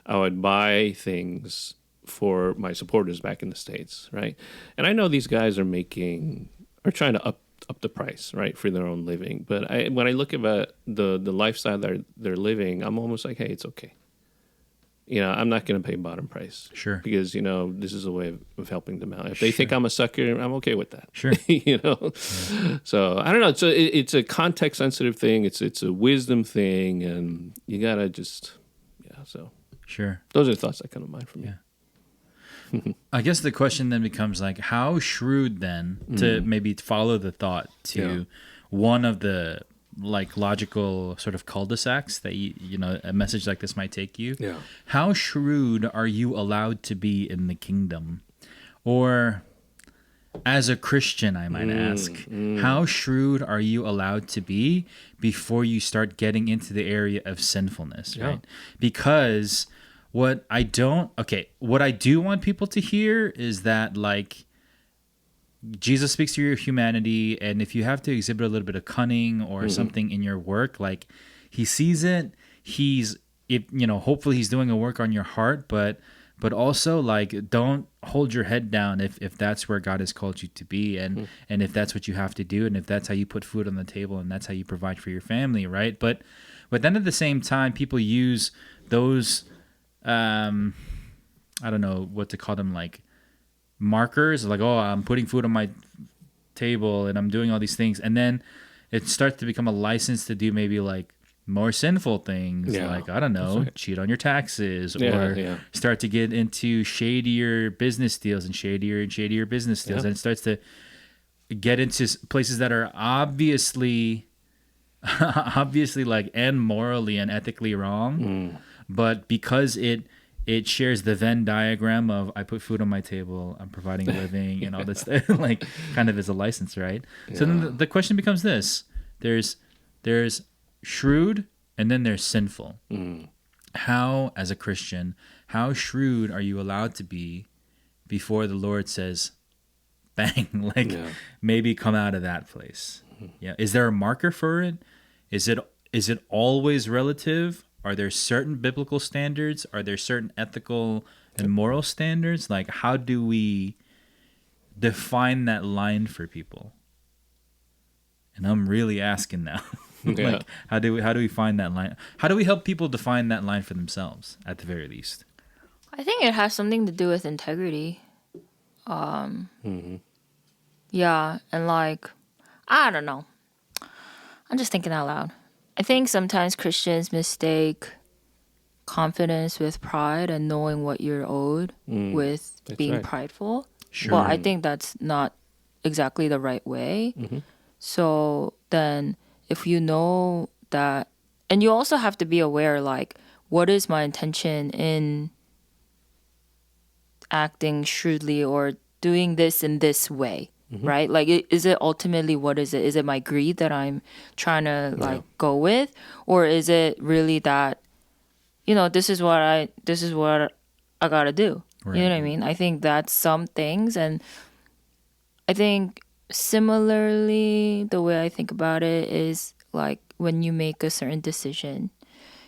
I would buy things for my supporters back in the States, right? And I know these guys are trying to up the price, right, for their own living. But when I look at the lifestyle that they're living, I'm almost like, hey, it's okay. You know, I'm not going to pay bottom price. Sure. Because, you know, this is a way of helping them out. If they think I'm a sucker, I'm okay with that. Sure. You know? Yeah. So, I don't know. So it's a context-sensitive thing. It's a wisdom thing. And you got to just, so. Sure. Those are the thoughts that come to mind for me. Yeah. I guess the question then becomes, like, how shrewd then, to maybe follow the thought to one of the, like, logical sort of cul-de-sacs that you know, a message like this might take you. Yeah. How shrewd are you allowed to be in the kingdom? Or as a Christian, I might ask, how shrewd are you allowed to be before you start getting into the area of sinfulness, right? Because what I do want people to hear is that, like, Jesus speaks to your humanity, and if you have to exhibit a little bit of cunning or something in your work, like, he sees it. Hopefully he's doing a work on your heart, but also, like, don't hold your head down if that's where God has called you to be, and if that's what you have to do, and if that's how you put food on the table, and that's how you provide for your family, right? But then at the same time, people use those, I don't know what to call them, like, markers, like, oh, I'm putting food on my table and I'm doing all these things, and then it starts to become a license to do maybe like more sinful things, like, I don't know, cheat on your taxes, or start to get into shadier business deals and shadier business deals. And it starts to get into places that are obviously like and morally and ethically wrong. But because it shares the Venn diagram of I put food on my table, I'm providing a living, and all this stuff, like kind of as a license, right? Yeah. So then the question becomes this: there's shrewd, and then there's sinful. How, as a Christian, how shrewd are you allowed to be before the Lord says, bang, like maybe come out of that place? Yeah. Is there a marker for it? Is it always relative? Are there certain biblical standards? Are there certain ethical and moral standards? Like, how do we define that line for people? And I'm really asking now. Like, how do we find that line? How do we help people define that line for themselves, at the very least? I think it has something to do with integrity. Yeah, and like, I don't know. I'm just thinking out loud. I think sometimes Christians mistake confidence with pride and knowing what you're owed with being prideful. Sure. Well, I think that's not exactly the right way. So then if you know that, and you also have to be aware, like, what is my intention in acting shrewdly or doing this in this way, right? Like, is it ultimately, what is it? Is it my greed that I'm trying to like go with? Or is it really that, this is what I gotta do. Right. You know what I mean? I think that's some things. And I think similarly, the way I think about it is like when you make a certain decision,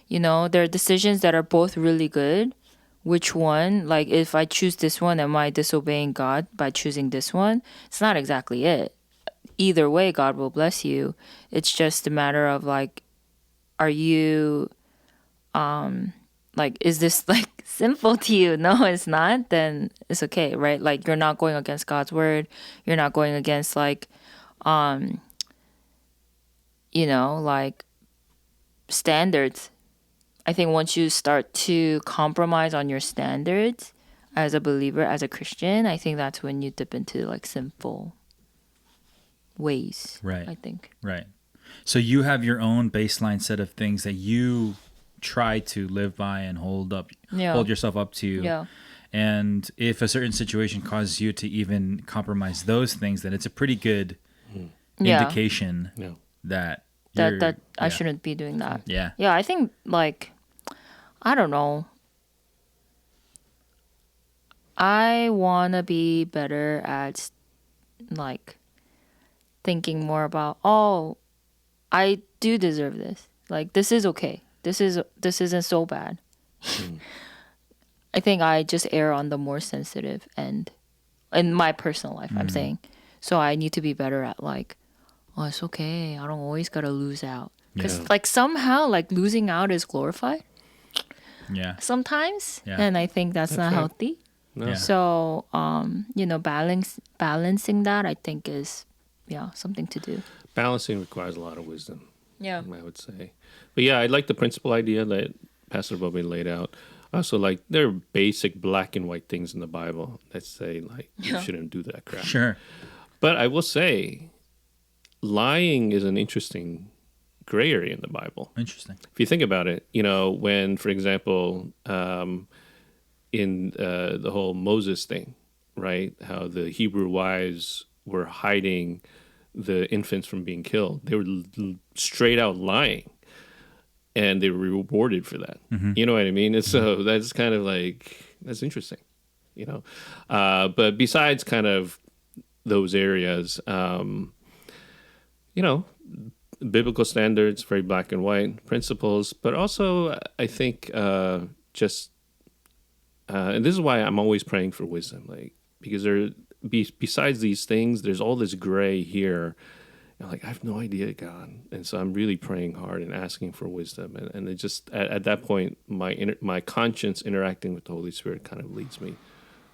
there are decisions that are both really good. Which one, like if I choose this one, am I disobeying God by choosing this one? It's not exactly it. Either way, God will bless you. It's just a matter of like, are you, like, is this like sinful to you? No, it's not. Then it's okay, right? Like, you're not going against God's word. You're not going against like, like standards. I think once you start to compromise on your standards as a believer, as a Christian, I think that's when you dip into like sinful ways. Right. I think. Right. So you have your own baseline set of things that you try to live by and hold yourself up to. Yeah. And if a certain situation causes you to even compromise those things, then it's a pretty good indication that I shouldn't be doing that. Yeah. Yeah, I think like, I don't know. I want to be better at like thinking more about, I do deserve this. Like, this is okay. This isn't so bad. I think I just err on the more sensitive end in my personal life, I'm saying. So I need to be better at like, it's okay. I don't always got to lose out. Because like somehow like losing out is glorified. Yeah. Sometimes. Yeah. And I think that's not healthy. No. So, balancing that, I think is, something to do. Balancing requires a lot of wisdom. Yeah. I would say. But yeah, I like the principal idea that Pastor Bobby laid out. Also, like, there are basic black and white things in the Bible that say, like, you shouldn't do that crap. Sure. But I will say, lying is an interesting gray area in the Bible. Interesting. If you think about it, when, for example, in the whole Moses thing, right? How the Hebrew wives were hiding the infants from being killed. They were straight out lying, and they were rewarded for that. You know what I mean? And so that's kind of like, that's interesting, But besides kind of those areas, biblical standards, very black and white principles, but also I think and this is why I'm always praying for wisdom, like, because besides these things, there's all this gray here. Like, I have no idea, God, and so I'm really praying hard and asking for wisdom, and it just at that point, my conscience interacting with the Holy Spirit kind of leads me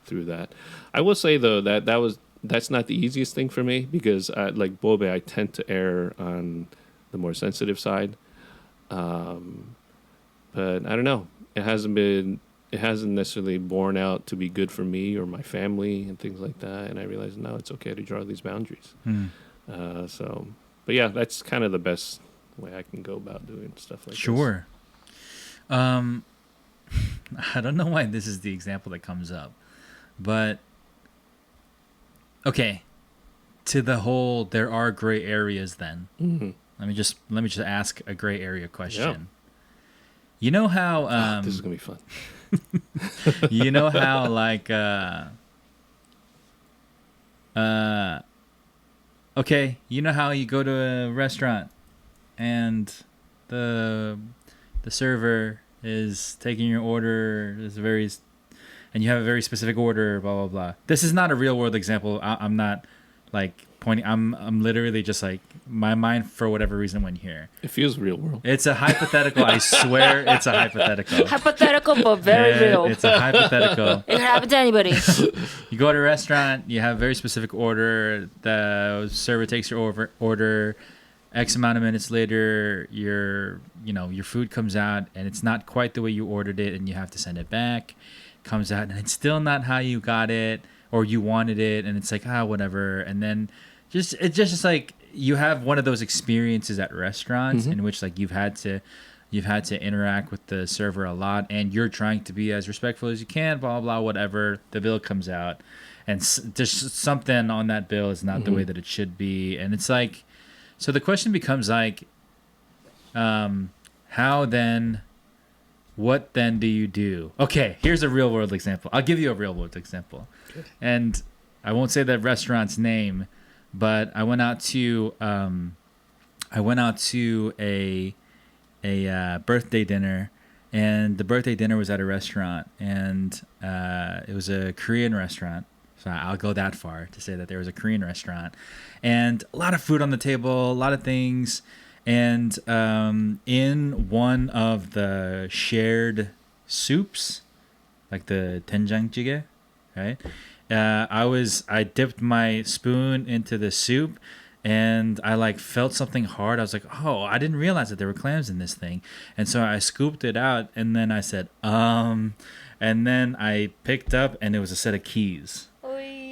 through that. I will say though that was that's not the easiest thing for me because, like Bobe, I tend to err on the more sensitive side. But I don't know. It hasn't necessarily borne out to be good for me or my family and things like that. And I realized now it's okay to draw these boundaries. But yeah, that's kind of the best way I can go about doing stuff like this. Sure. I don't know why this is the example that comes up, but okay. To the whole, there are gray areas. Then let me just ask a gray area question. Yeah. You know how this is gonna be fun. you know how like okay, you know how you go to a restaurant and the server is taking your order, and you have a very specific order, blah blah blah. This is not a real world example. I'm not like pointing. I'm literally just like, my mind for whatever reason went here. It feels real world. It's a hypothetical. I swear it's a hypothetical. Hypothetical, but very real. It's a hypothetical. It can happen to anybody. You go to a restaurant, you have a very specific order. The server takes your order. X amount of minutes later, your food comes out, and it's not quite the way you ordered it, and you have to send it back. It comes out, and it's still not how you got it or you wanted it, and it's like, whatever. And then it's just like, you have one of those experiences at restaurants in which like you've had to interact with the server a lot, and you're trying to be as respectful as you can, blah blah, whatever. The bill comes out, and just something on that bill is not the way that it should be, and it's like, so the question becomes like, how then? What then do you do? Okay, here's a real world example. I'll give you a real world example, and I won't say that restaurant's name. But I went out to a birthday dinner, and the birthday dinner was at a restaurant, and it was a Korean restaurant. So I'll go that far to say that there was a Korean restaurant, and a lot of food on the table, a lot of things, and in one of the shared soups, like the doenjang jjigae, right? I dipped my spoon into the soup, and I like felt something hard. I was like, oh, I didn't realize that there were clams in this thing. And so I scooped it out, and then I said, and then I picked up, and it was a set of keys.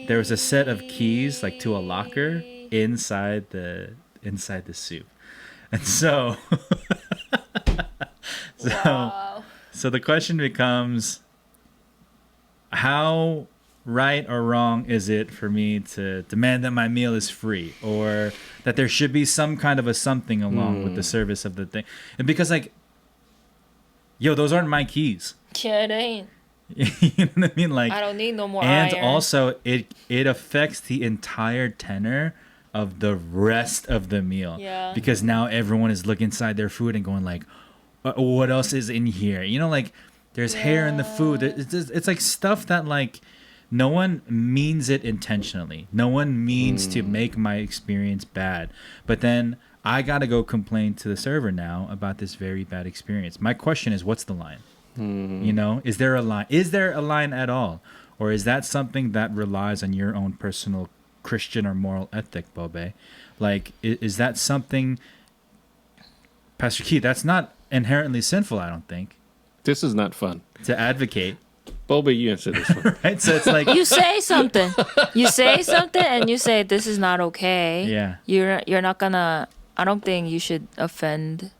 There was a set of keys, like to a locker inside the soup. And so, Wow. So the question becomes, how right or wrong is it for me to demand that my meal is free, or that there should be some kind of a something along with the service of the thing? And because like, those aren't my keys. Yeah, it ain't. You know what I mean? Like, I don't need no more and iron. also it affects the entire tenor of the rest of the meal. Yeah. Because now everyone is looking inside their food and going like, what else is in here? Like, there's hair in the food. It's like stuff that like, no one means it intentionally. No one means to make my experience bad. But then I got to go complain to the server now about this very bad experience. My question is, what's the line? Is there a line? Is there a line at all? Or is that something that relies on your own personal Christian or moral ethic, Bobe? Like, is that something, Pastor Keith, that's not inherently sinful, I don't think. This is not fun. To advocate. Boba, you answer this one. Right? So it's like, You say something, and you say this is not okay. Yeah. You're not gonna. I don't think you should offend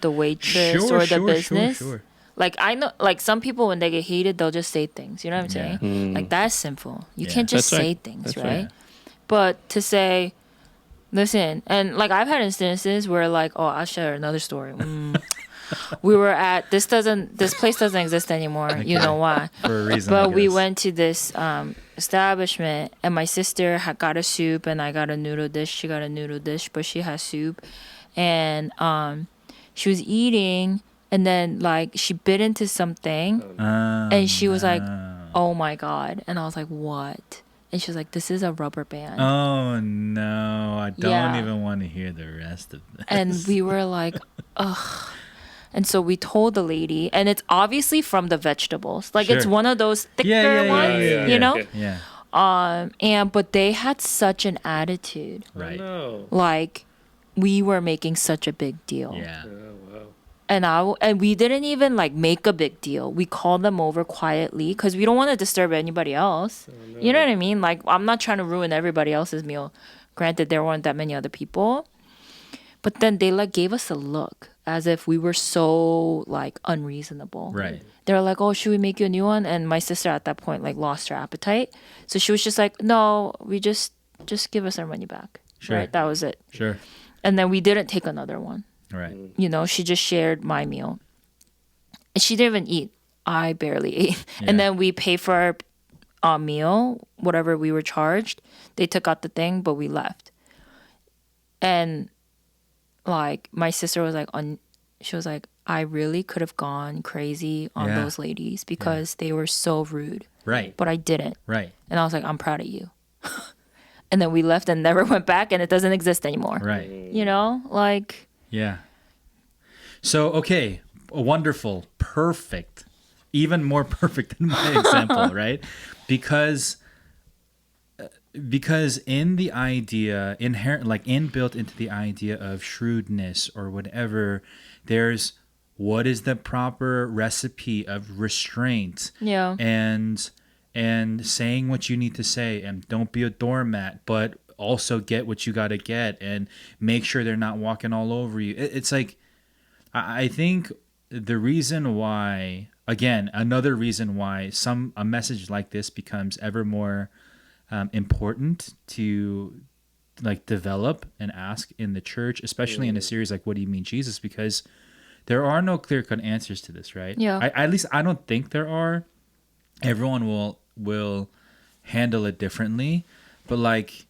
the waitress or the business. Sure. Like, I know, like some people when they get heated, they'll just say things. You know what I'm saying? Like, that's sinful. You can't just That's say right. things, That's right? right. But to say, listen, and like I've had instances where like, oh, I'll share another story. We were at this place doesn't exist anymore. You know why? For a reason. I But we guess. went to this establishment, and my sister had got a soup, and I got a noodle dish. She got a noodle dish, but she has soup, and she was eating, and then like she bit into something, and she was like, "Oh my god!" And I was like, "What?" And she was like, "This is a rubber band." Oh no, I don't Yeah. even want to hear the rest of this. And we were like, ugh. And so we told the lady, and it's obviously from the vegetables. Like, it's Sure. one of those thicker ones, yeah. you know? Yeah. But they had such an attitude. Right. No. Like we were making such a big deal. Yeah. Oh, And we didn't even like make a big deal. We called them over quietly because we don't want to disturb anybody else. no. You know what I mean? Like I'm not trying to ruin everybody else's meal. Granted, there weren't that many other people. But then they like gave us a look as if we were so like unreasonable. Right. They were like, "Oh, should we make you a new one?" And my sister at that point like lost her appetite, so she was just like, "No, we just give us our money back." Sure. Right, that was it. Sure. And then we didn't take another one. Right. You know, she just shared my meal. And she didn't even eat. I barely ate. Yeah. And then we paid for our meal, whatever we were charged. They took out the thing, but we left. And like my sister was like she was like, I really could have gone crazy on Yeah. those ladies because they were so rude. Right. But I didn't. Right. And I was like, I'm proud of you. And then we left and never went back, and it doesn't exist anymore. Right. You know, like. Yeah. So, okay, wonderful, perfect, even more perfect than my example, right? Because in the idea, inherent, like inbuilt into the idea of shrewdness or whatever, there's what is the proper recipe of restraint, Yeah. and saying what you need to say, and don't be a doormat, but also get what you got to get, and make sure they're not walking all over you. It's like, I think the reason why, again, another reason why a message like this becomes ever more important to like develop and ask in the church, especially in a series like What Do You Mean, Jesus? Because there are no clear-cut answers to this, right? Yeah. At least I don't think there are. Everyone will handle it differently, but like,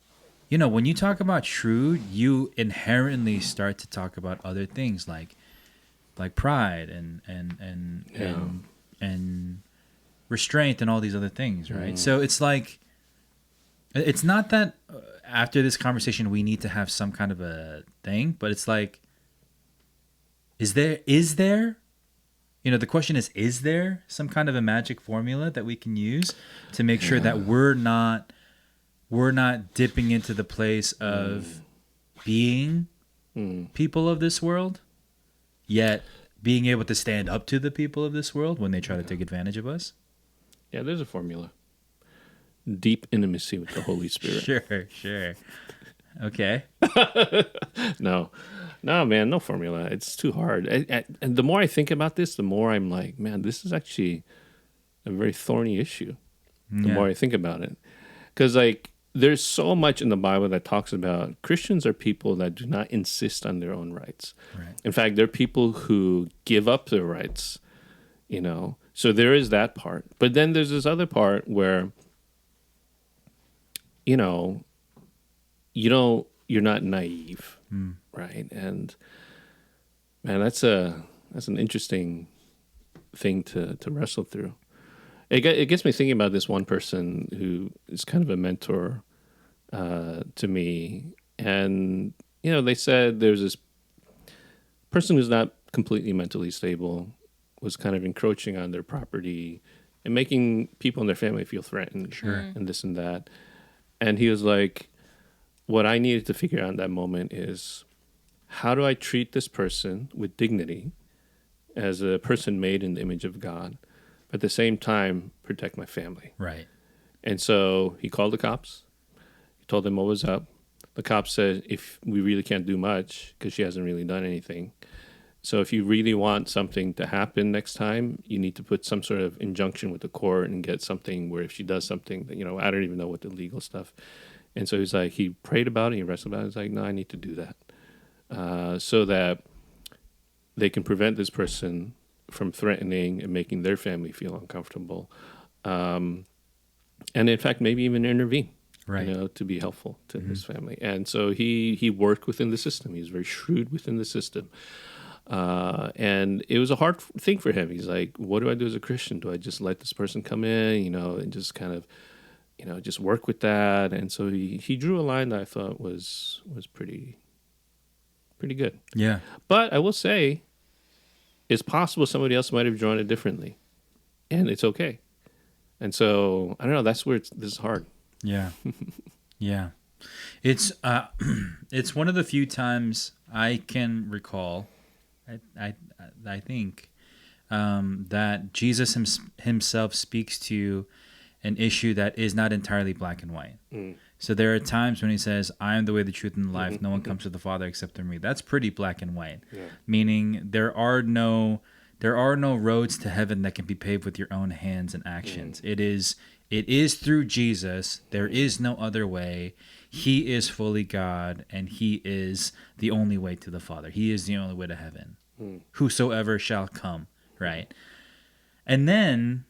you know, when you talk about shrewd, you inherently start to talk about other things like pride and restraint and all these other things, right? So it's like, it's not that after this conversation we need to have some kind of a thing, but it's like, is there you know, the question is there some kind of a magic formula that we can use to make sure that we're not dipping into the place of being people of this world, yet being able to stand up to the people of this world when they try to take advantage of us? Yeah, there's a formula. Deep intimacy with the Holy Spirit. Sure. Okay. No, man, no formula. It's too hard. And the more I think about this, the more I'm like, man, this is actually a very thorny issue. The more I think about it. Because, like, there's so much in the Bible that talks about Christians are people that do not insist on their own rights. Right. In fact, they're people who give up their rights, you know. So there is that part. But then there's this other part where, you know, you're not naive, right? And man, that's an interesting thing to wrestle through. It gets me thinking about this one person who is kind of a mentor to me, and you know, they said there's this person who's not completely mentally stable was kind of encroaching on their property and making people in their family feel threatened, and this and that. And he was like, what I needed to figure out in that moment is, how do I treat this person with dignity as a person made in the image of God, but at the same time protect my family? Right. And so he called the cops. He told them what was up. The cops said, if we really can't do much because she hasn't really done anything. So if you really want something to happen next time, you need to put some sort of injunction with the court and get something where if she does something that, you know, I don't even know what the legal stuff. And so he's like, he prayed about it, he wrestled about it. He's like, no, I need to do that so that they can prevent this person from threatening and making their family feel uncomfortable. And in fact, maybe even intervene, Right. you know, to be helpful to his family. And so he worked within the system. He was very shrewd within the system. And it was a hard thing for him. He's like, what do I do as a Christian? Do I just let this person come in, you know, and just kind of, you know, just work with that? And so he drew a line that I thought was pretty good. Yeah. But I will say, it's possible somebody else might have drawn it differently, and it's okay. And so I don't know. That's where this is hard. Yeah. Yeah. It's it's one of the few times I can recall, I think, that Jesus himself speaks to an issue that is not entirely black and white. So there are times when he says, I am the way, the truth, and the life. No one comes to the Father except through me. That's pretty black and white. Yeah. Meaning there are no roads to heaven that can be paved with your own hands and actions. It is through Jesus. There is no other way. He is fully God, and he is the only way to the Father. He is the only way to heaven. Whosoever shall come, right? And then,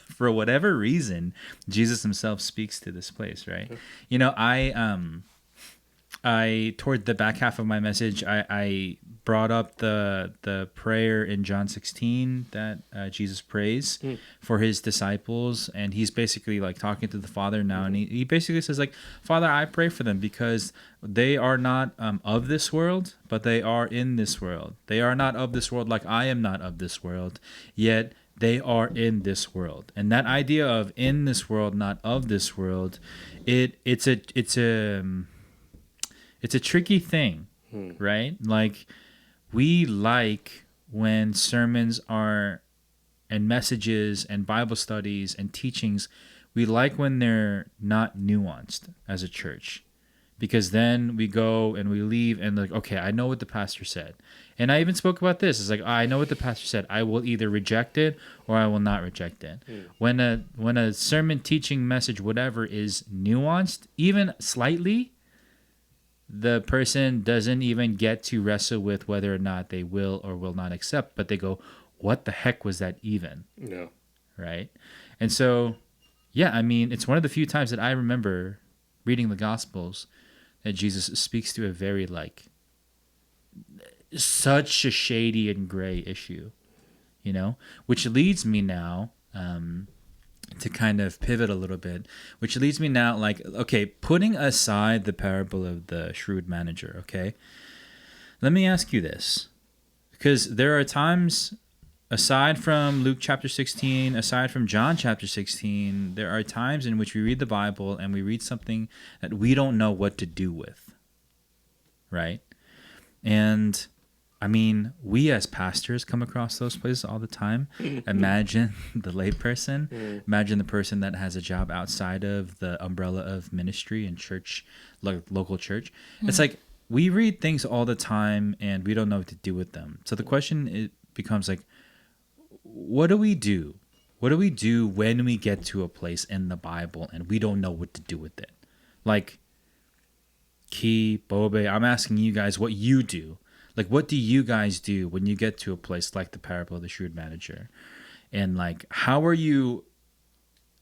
for whatever reason, Jesus himself speaks to this place, right? You know, I toward the back half of my message, I brought up the prayer in John 16 that Jesus prays for his disciples, and he's basically like talking to the Father now, and he basically says like, Father, I pray for them because they are not of this world, but they are in this world. They are not of this world like I am not of this world, yet they are in this world. And that idea of in this world, not of this world, it's a tricky thing, right? Like, we like when sermons are, and messages and Bible studies and teachings, we like when they're not nuanced as a church. Because then we go and we leave and like, okay, I know what the pastor said. And I even spoke about this. It's like, I know what the pastor said. I will either reject it or I will not reject it. When a sermon, teaching, message, whatever is nuanced, even slightly, the person doesn't even get to wrestle with whether or not they will or will not accept, but they go, what the heck was that even? Yeah. Right? And so, yeah, I mean, it's one of the few times that I remember reading the Gospels that Jesus speaks to a very, like, such a shady and gray issue, you know? Which leads me now to kind of pivot a little bit, which leads me now, like, okay, putting aside the parable of the shrewd manager, okay? Let me ask you this, because there are times, aside from Luke chapter 16, aside from John chapter 16, there are times in which we read the Bible and we read something that we don't know what to do with, right? And I mean, we as pastors come across those places all the time. Imagine the layperson. Imagine the person that has a job outside of the umbrella of ministry and church, like local church. It's like we read things all the time and we don't know what to do with them. So the question becomes like, what do we do? What do we do when we get to a place in the Bible and we don't know what to do with it? Like, Key, Bobe, I'm asking you guys what you do. Like, what do you guys do when you get to a place like the parable of the shrewd manager? And, like, how are you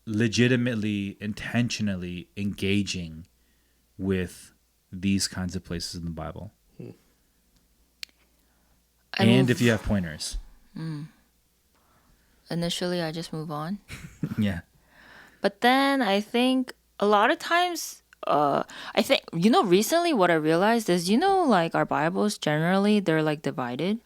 legitimately, intentionally engaging with these kinds of places in the Bible? And if you have pointers. Initially, I just move on. Yeah. But then I think a lot of times... I think, recently what I realized is, like our Bibles generally, they're like divided.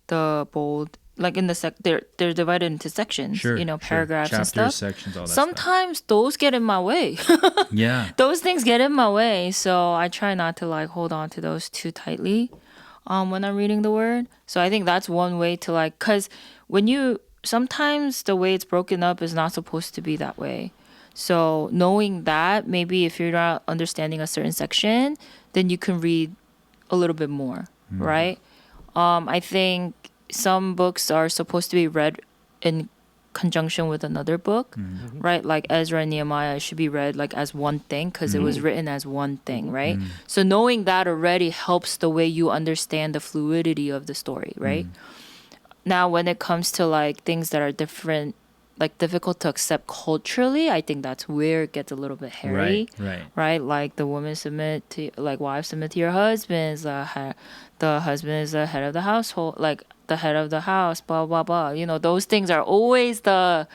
The bold, like in the they're divided into sections, paragraphs Chapters, and stuff. sections, all that Sometimes those get in my way. Yeah. Those things get in my way. So I try not to like hold on to those too tightly when I'm reading the word. So I think that's one way to like, because sometimes the way it's broken up is not supposed to be that way. So knowing that, maybe if you're not understanding a certain section, then you can read a little bit more, right? I think some books are supposed to be read in conjunction with another book, right? Like Ezra and Nehemiah should be read like as one thing because it was written as one thing, right? So knowing that already helps the way you understand the fluidity of the story, right? Now, when it comes to like things that are different, like difficult to accept culturally, I think that's where it gets a little bit hairy, right? Like the women submit to, like wives submit to your husbands, the husband is the head of the household, like the head of the house, blah blah blah. Those things are always the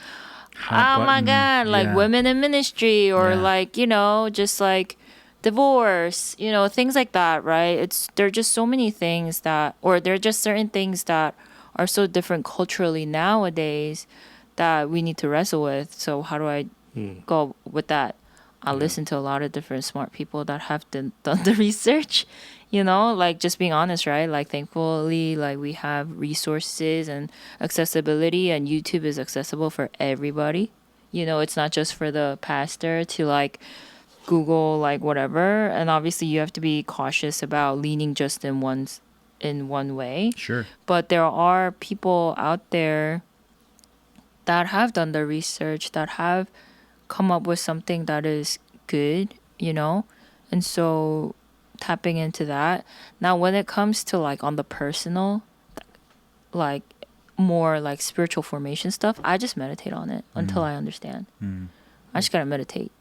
my god, like women in ministry or like just like divorce, things like that, right? There are just so many things there are just certain things that are so different culturally nowadays that we need to wrestle with. So how do I go with that? I listen to a lot of different smart people that have done the research, like just being honest, right? Like thankfully, like we have resources and accessibility, and YouTube is accessible for everybody. It's not just for the pastor to like Google like whatever. And obviously you have to be cautious about leaning just in one way. Sure. But there are people out there that have done the research, that have come up with something that is good, And so tapping into that. Now, when it comes to like on the personal, like more like spiritual formation stuff, I just meditate on it until I understand. I just gotta meditate.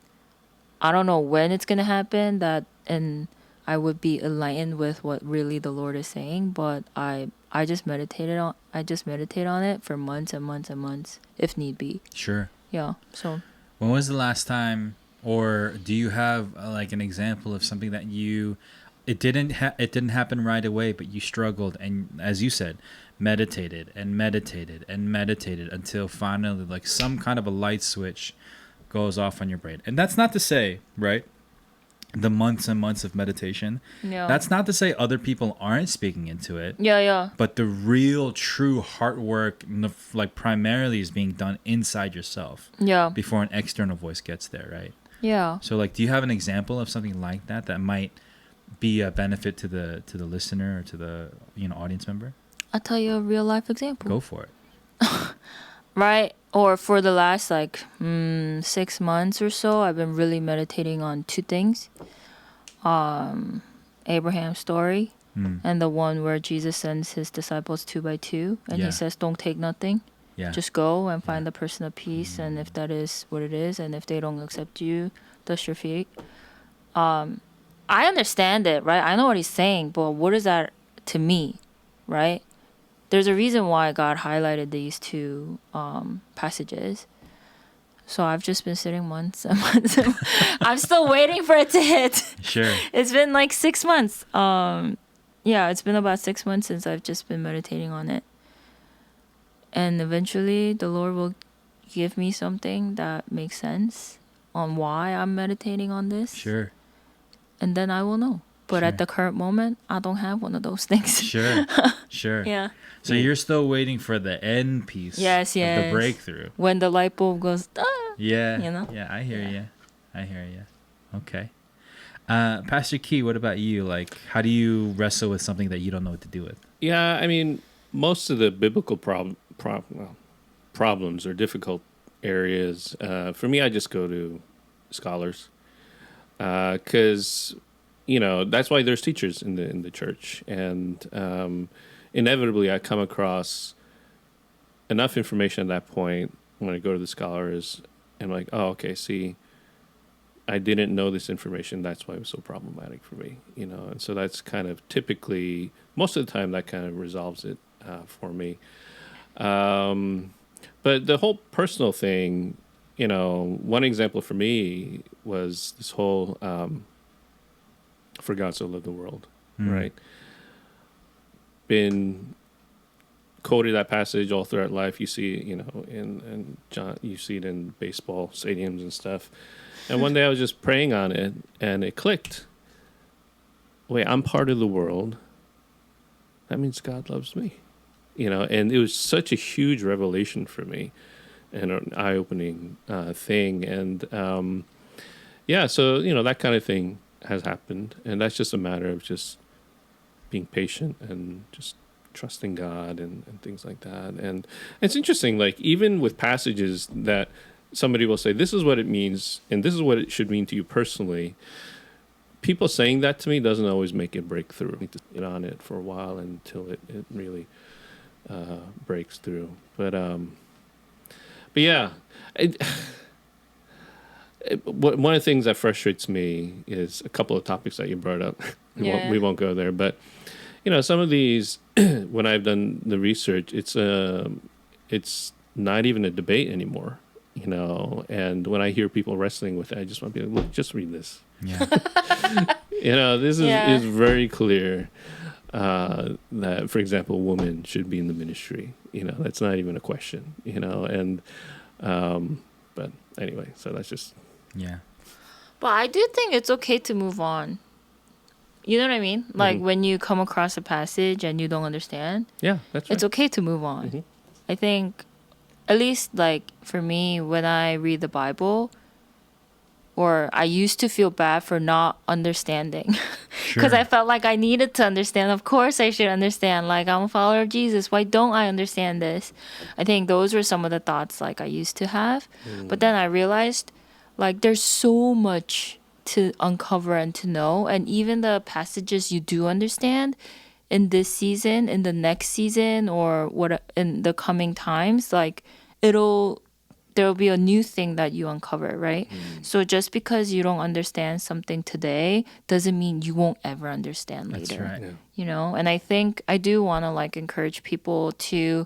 I don't know when it's gonna happen and I would be enlightened with what really the Lord is saying, but I just meditate on it for months and months and months if need be. Sure. Yeah. So when was the last time, or do you have like an example of something that it didn't happen right away, but you struggled and, as you said, meditated until finally like some kind of a light switch goes off on your brain? And that's not to say, right, the months and months of meditation, that's not to say other people aren't speaking into it, but the real true heart work like primarily is being done inside yourself before an external voice gets there, right? So like, do you have an example of something like that might be a benefit to the listener or to the audience member? I'll tell you a real life example. Go for it. Right? Or for the last like 6 months or so, I've been really meditating on two things. Abraham's story and the one where Jesus sends his disciples 2 by 2 and he says, don't take nothing. Just go and find the person of peace, and if that is what it is, and if they don't accept you, dust your feet. I understand it, right? I know what he's saying, but what is that to me, right? There's a reason why God highlighted these two passages. So I've just been sitting months and months. I'm still waiting for it to hit. Sure. It's been like 6 months. It's been about 6 months since I've just been meditating on it. And eventually the Lord will give me something that makes sense on why I'm meditating on this. Sure. And then I will know. But at the current moment, I don't have one of those things. Sure. Yeah. So you're still waiting for the end piece of the breakthrough. When the light bulb goes, Yeah, I hear you. Okay. Pastor Key, what about you? Like, how do you wrestle with something that you don't know what to do with? Yeah, I mean, most of the biblical problems or difficult areas, for me, I just go to scholars. Because, that's why there's teachers in the church. And inevitably, I come across enough information at that point when I go to the scholars and I'm like, oh, okay, see, I didn't know this information. That's why it was so problematic for me, And so that's kind of typically, most of the time, that kind of resolves it for me. But the whole personal thing, one example for me was this whole for God so loved the world, right? Been quoted that passage all throughout life. You see, in John, you see it in baseball stadiums and stuff. And one day I was just praying on it, and it clicked. Wait, I'm part of the world. That means God loves me, And it was such a huge revelation for me, and an eye-opening thing. And so that kind of thing has happened, and that's just a matter of just being patient and just trusting God and things like that. And it's interesting, like even with passages that somebody will say, this is what it means, and this is what it should mean to you personally. People saying that to me doesn't always make it break through. I need to get on it for a while until it really breaks through. But yeah, one of the things that frustrates me is a couple of topics that you brought up. We won't go there, but some of these, when I've done the research, it's not even a debate anymore. And when I hear people wrestling with it, I just want to be like, look, just read this. Yeah. This is very clear that, for example, women should be in the ministry. That's not even a question. And but anyway, so that's just. Yeah. But I do think it's okay to move on. You know what I mean? Like when you come across a passage and you don't understand, Yeah, that's right. it's okay to move on. I think, at least like for me, when I read the Bible, or I used to feel bad for not understanding because I felt like I needed to understand. Of course, I should understand. Like, I'm a follower of Jesus. Why don't I understand this? I think those were some of the thoughts like I used to have. But then I realized like there's so much to uncover and to know. And even the passages you do understand in this season, in the next season, or what in the coming times, like there'll be a new thing that you uncover, right? So just because you don't understand something today doesn't mean you won't ever understand later. That's right. Yeah. You know, and I think I do want to like encourage people to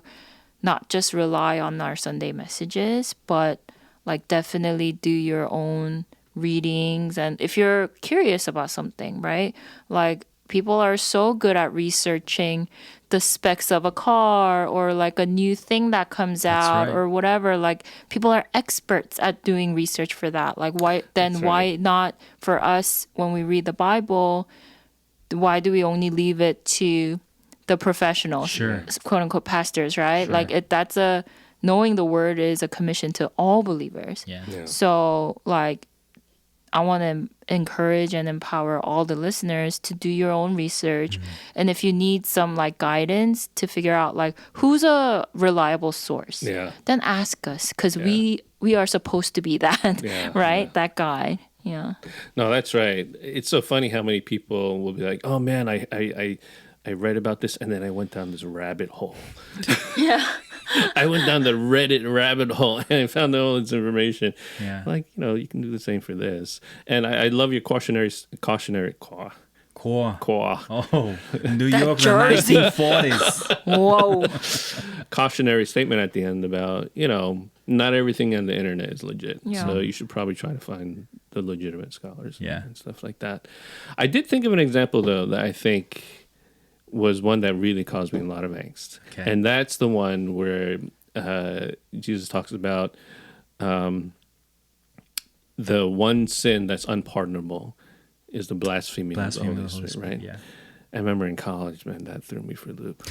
not just rely on our Sunday messages, but like definitely do your own readings. And if you're curious about something, right? Like people are so good at researching the specs of a car or like a new thing that comes out right. or whatever. Like people are experts at doing research for that. Like why not for us when we read the Bible? Why do we only leave it to the professionals, Sure. quote unquote pastors, right? Sure. Like knowing the word is a commission to all believers. Yeah. So like I want to encourage and empower all the listeners to do your own research. And if you need some like guidance to figure out like who's a reliable source, then ask us, because we are supposed to be that, right? That guide. Yeah. No, that's right. It's so funny how many people will be like, "Oh man, I read about this and then I went down this rabbit hole." Yeah. I went down the Reddit rabbit hole and I found all this information. Yeah. Like, you can do the same for this. And I love your cautionary Core. core, New That York, the Jersey. 1940s. Whoa. cautionary statement at the end about, not everything on the internet is legit. Yeah. So you should probably try to find the legitimate scholars Yeah. and stuff like that. I did think of an example, though, that I think was one that really caused me a lot of angst. Okay. And that's the one where Jesus talks about the one sin that's unpardonable is the blasphemy of the Holy Spirit, right? Yeah. I remember in college, man, that threw me for a loop.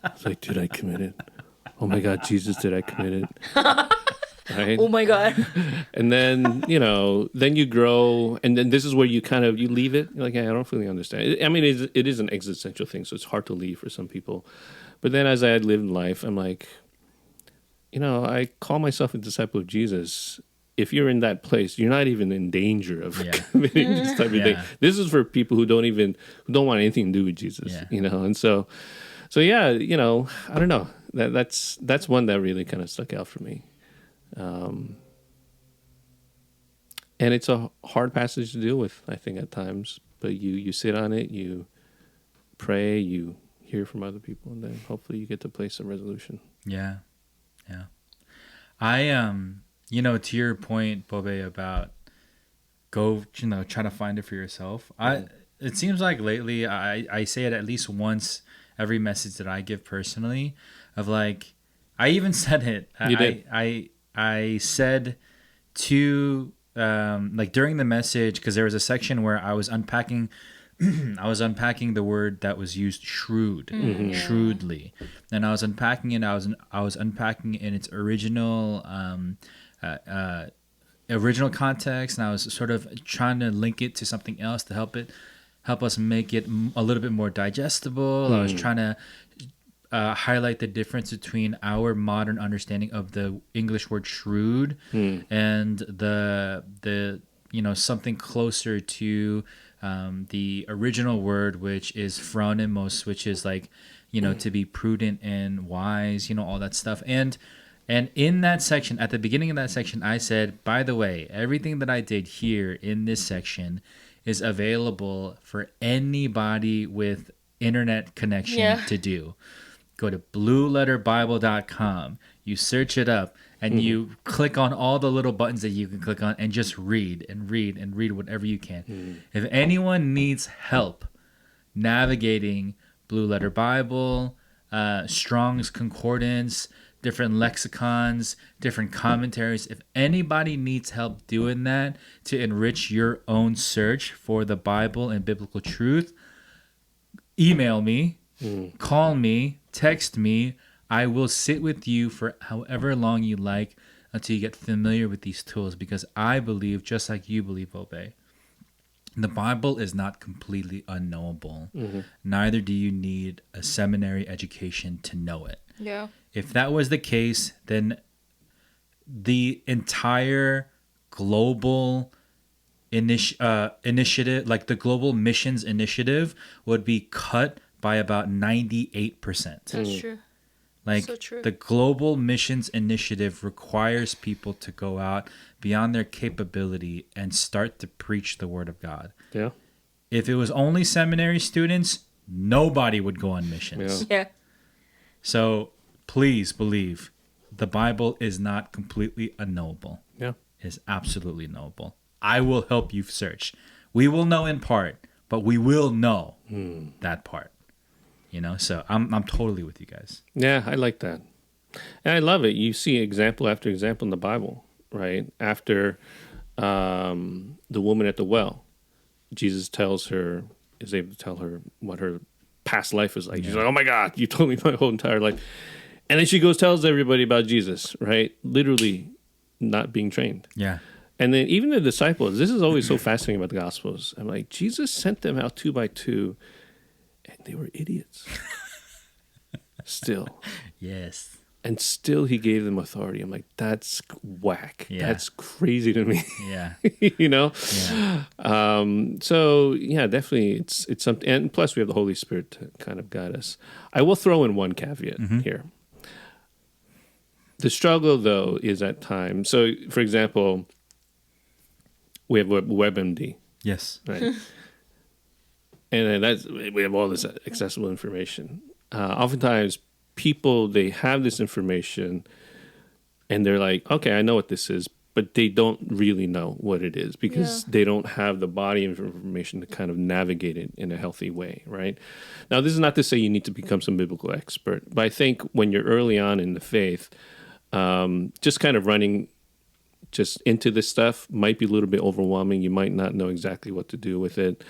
It's like, did I commit it? Oh my God, Jesus, did I commit it? Right? Oh my God. And then, then you grow, and then this is where you you leave it. You're like, hey, I don't really understand. I mean, it is an existential thing, so it's hard to leave for some people. But then as I had lived life, I'm like, I call myself a disciple of Jesus. If you're in that place, you're not even in danger of committing this type of thing. This is for people who don't want anything to do with Jesus, And so yeah, I don't know. That's one that really kind of stuck out for me. And it's a hard passage to deal with, I think, at times. But you sit on it, you pray, you hear from other people, and then hopefully you get to a place of resolution. Yeah. I to your point, Bobe, about go, try to find it for yourself. It seems like lately I say it at least once every message that I give personally, of like, I even said it. You did. I said to like during the message, because there was a section where I was unpacking the word that was used, shrewd, shrewdly, and I was unpacking it. I was unpacking it in its original context, and I was sort of trying to link it to something else to help us make it a little bit more digestible. I was trying to highlight the difference between our modern understanding of the English word shrewd and the something closer to the original word, which is phronimos, which is like to be prudent and wise, all that stuff. And in that section, at the beginning of that section, I said, by the way, everything that I did here in this section is available for anybody with internet connection to do. Go to blueletterbible.com, you search it up, and you click on all the little buttons that you can click on and just read and read and read whatever you can. If anyone needs help navigating Blue Letter Bible, Strong's Concordance, different lexicons, different commentaries. If anybody needs help doing that to enrich your own search for the Bible and biblical truth, email me, call me, text me. I will sit with you for however long you like until you get familiar with these tools, because I believe, just like you believe, Obey, the Bible is not completely unknowable. Neither do you need a seminary education to know it. Yeah. If that was the case, then the entire global initiative, like the global missions initiative, would be cut by about 98%. That's true. Like, So true. the global missions initiative requires people to go out beyond their capability and start to preach the word of God. Yeah. If it was only seminary students, nobody would go on missions. Yeah. So please believe the Bible is not completely unknowable. Yeah. It is absolutely knowable. I will help you search. We will know in part, but we will know that part. You know, so I'm totally with you guys. Yeah, I like that. And I love it. You see example after example in the Bible, right? After the woman at the well, Jesus is able to tell her what her past life is like. She's like, oh my God, you told me my whole entire life. And then she goes, tells everybody about Jesus, right? Literally not being trained. Yeah. And then even the disciples, this is always so fascinating about the Gospels. I'm like, Jesus sent them out 2 by 2, and they were idiots. Still. Yes. And still he gave them authority. I'm like, that's whack. Yeah. That's crazy to me. Yeah. You know? Yeah. So yeah, definitely it's something. And plus we have the Holy Spirit to kind of guide us. I will throw in one caveat here. The struggle though is at times. So for example, we have WebMD. Yes. Right. And then we have all this accessible information. Oftentimes people, they have this information and they're like, okay, I know what this is, but they don't really know what it is because they don't have the body of information to kind of navigate it in a healthy way, right? Now, this is not to say you need to become some biblical expert, but I think when you're early on in the faith, just kind of running just into this stuff might be a little bit overwhelming. You might not know exactly what to do with it.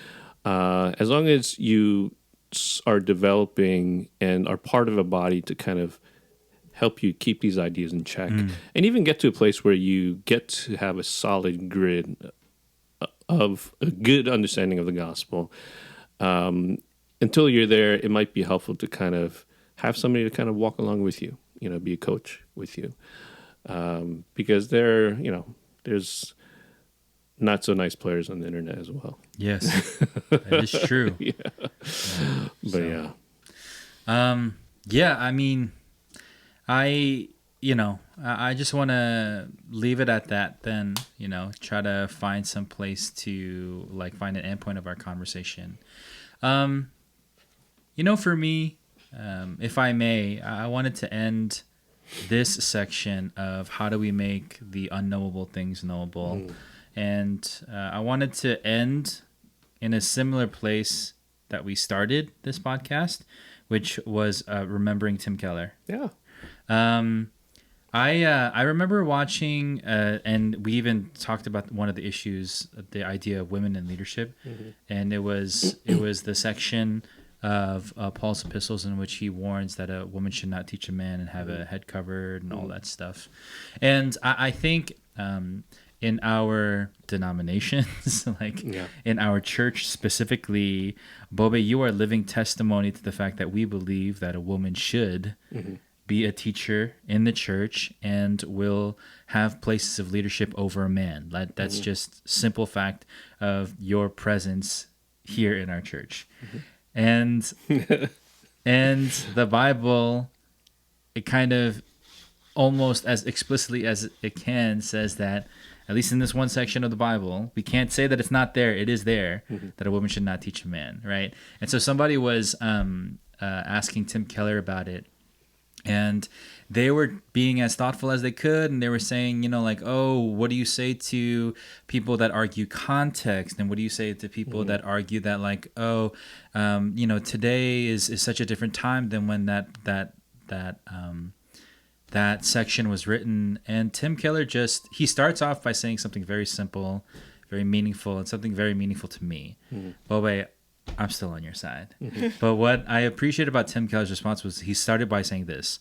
As long as you are developing and are part of a body to kind of help you keep these ideas in check and even get to a place where you get to have a solid grid of a good understanding of the gospel. Until you're there, it might be helpful to kind of have somebody to kind of walk along with you, you know, be a coach with you. Because there's not so nice players on the internet as well. Yes, that is true. Yeah. But so, yeah, I mean, I just want to leave it at that then, try to find some place to find an endpoint of our conversation. For me, if I may, I wanted to end this section of how do we make the unknowable things knowable. And I wanted to end in a similar place that we started this podcast, which was remembering Tim Keller. Yeah. I remember watching, and we even talked about one of the issues, the idea of women in leadership, and it was the section of Paul's epistles in which he warns that a woman should not teach a man and have a head covered and all that stuff. And I think in our denominations, in our church specifically, Bobe, you are living testimony to the fact that we believe that a woman should be a teacher in the church and will have places of leadership over a man. That's just simple fact of your presence here in our church. And the Bible, it kind of almost as explicitly as it can says that, at least in this one section of the Bible, we can't say that it's not there. It is there, that a woman should not teach a man, right? And so somebody was asking Tim Keller about it, and they were being as thoughtful as they could, and they were saying, what do you say to people that argue context, and what do you say to people that argue that, today is such a different time than when that that section was written. And Tim Keller he starts off by saying something very simple, very meaningful, and something very meaningful to me. But wait, I'm still on your side. But what I appreciate about Tim Keller's response was he started by saying this.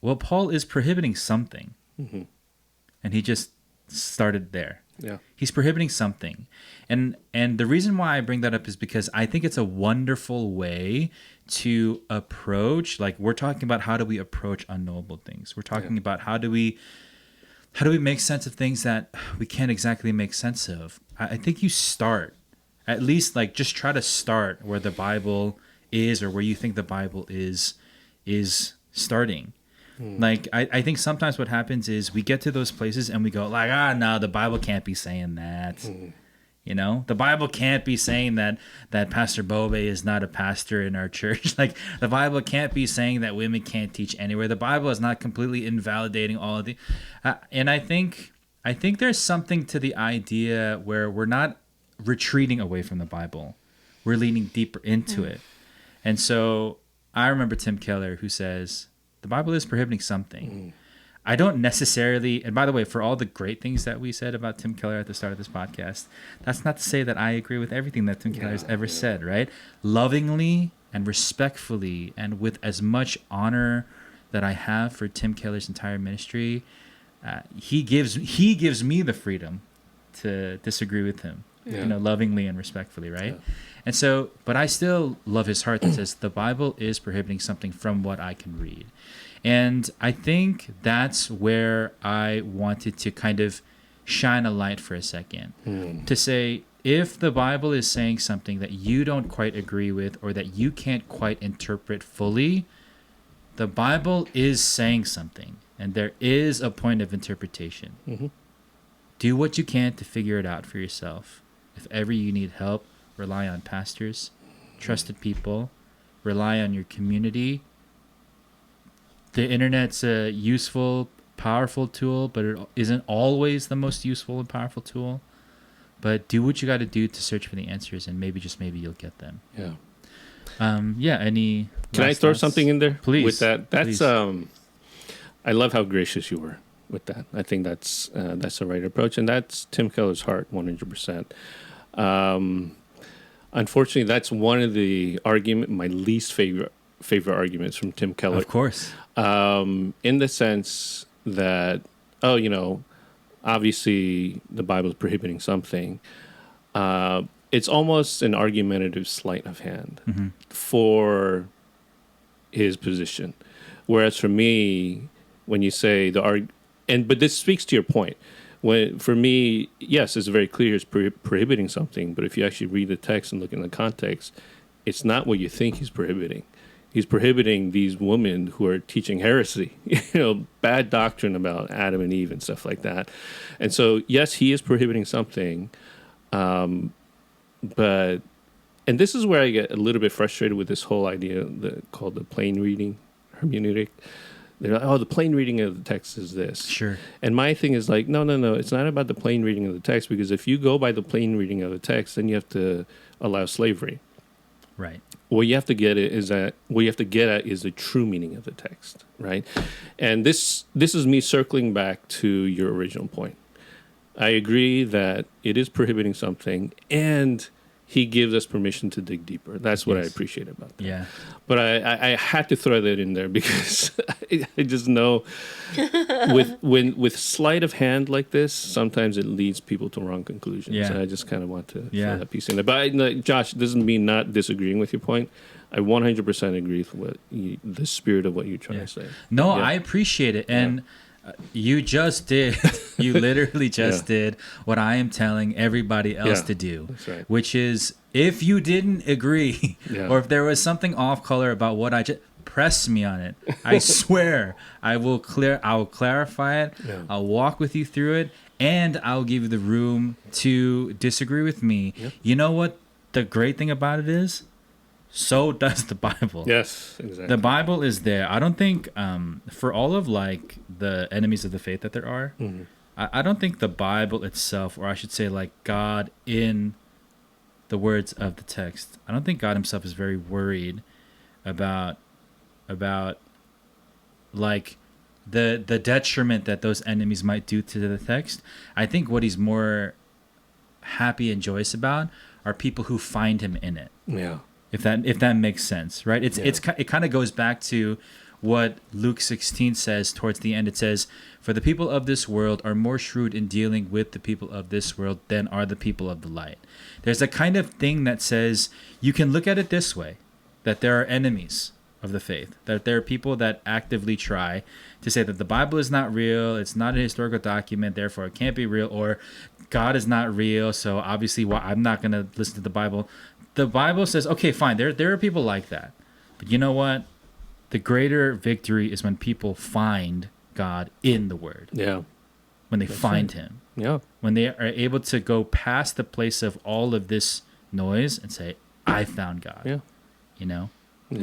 Well, Paul is prohibiting something. And he just started there. Yeah. He's prohibiting something. And the reason why I bring that up is because I think it's a wonderful way to approach, like we're talking about how do we approach unknowable things. We're talking about how do we make sense of things that we can't exactly make sense of. I think you start, at least like just try to start where the Bible is or where you think the Bible is starting. Like, I think sometimes what happens is we get to those places and we go like, no, the Bible can't be saying that. You know, the Bible can't be saying that Pastor Bobe is not a pastor in our church. Like, the Bible can't be saying that women can't teach anywhere. The Bible is not completely invalidating all of the... and I think there's something to the idea where we're not retreating away from the Bible. We're leaning deeper into it. And so I remember Tim Keller who says... the Bible is prohibiting something. I don't necessarily, and by the way, for all the great things that we said about Tim Keller at the start of this podcast, that's not to say that I agree with everything that Tim Keller has ever said, right? Lovingly and respectfully and with as much honor that I have for Tim Keller's entire ministry, he gives me the freedom to disagree with him, lovingly and respectfully, right? Yeah. And so, but I still love his heart that says the Bible is prohibiting something from what I can read. And I think that's where I wanted to kind of shine a light for a second to say, if the Bible is saying something that you don't quite agree with or that you can't quite interpret fully, the Bible is saying something and there is a point of interpretation. Do what you can to figure it out for yourself. If ever you need help, rely on pastors, trusted people, rely on your community. The internet's a useful, powerful tool, but it isn't always the most useful and powerful tool. But do what you got to do to search for the answers, and maybe, just maybe, you'll get them. Yeah. Any? Can I throw something in there? Please. With that, that's please. I love how gracious you were with that. I think that's the right approach, and that's Tim Keller's heart, 100%. Unfortunately, that's one of the my least favorite arguments from Tim Keller. Of course. In the sense that, obviously the Bible is prohibiting something. It's almost an argumentative sleight of hand for his position. Whereas for me, when you say but this speaks to your point. For me, yes, it's very clear it's prohibiting something, but if you actually read the text and look in the context, it's not what you think he's prohibiting. He's prohibiting these women who are teaching heresy, bad doctrine about Adam and Eve and stuff like that. And so, yes, he is prohibiting something, and this is where I get a little bit frustrated with this whole idea called the plain reading hermeneutic. They're like, the plain reading of the text is this. Sure. And my thing is like, no. It's not about the plain reading of the text, because if you go by the plain reading of the text, then you have to allow slavery. Right. What you have to get at is the true meaning of the text, right? And this is me circling back to your original point. I agree that it is prohibiting something, and he gives us permission to dig deeper. That's what I appreciate about that. Yeah. But I had to throw that in there because I just know with sleight of hand like this, sometimes it leads people to wrong conclusions. Yeah. And I just kind of want to throw that piece in there. But Josh, this doesn't mean not disagreeing with your point. I 100% agree with the spirit of what you're trying to say. No, I appreciate it. And you just did. You literally just did what I am telling everybody else to do. That's right. Which is, if you didn't agree or if there was something off color about what I just, press me on it. I swear I will clarify it. Yeah. I'll walk with you through it, and I'll give you the room to disagree with me. Yep. You know what the great thing about it is? So does the Bible. Yes, exactly. The Bible is there. I don't think for all of like the enemies of the faith that there are, I don't think the Bible itself, or I should say like God in the words of the text, I don't think God himself is very worried about like the detriment that those enemies might do to the text. I think what he's more happy and joyous about are people who find him in it. Yeah. If that makes sense, right? It kind of goes back to what Luke 16 says towards the end. It says, "For the people of this world are more shrewd in dealing with the people of this world than are the people of the light." There's a kind of thing that says you can look at it this way, that there are enemies of the faith, that there are people that actively try to say that the Bible is not real, it's not a historical document, therefore it can't be real, or God is not real, so obviously I'm not going to listen to the Bible. The Bible says, okay, fine, there are people like that. But you know what? The greater victory is when people find God in the Word. Yeah. When they find Him. Yeah. When they are able to go past the place of all of this noise and say, I found God. Yeah. You know? I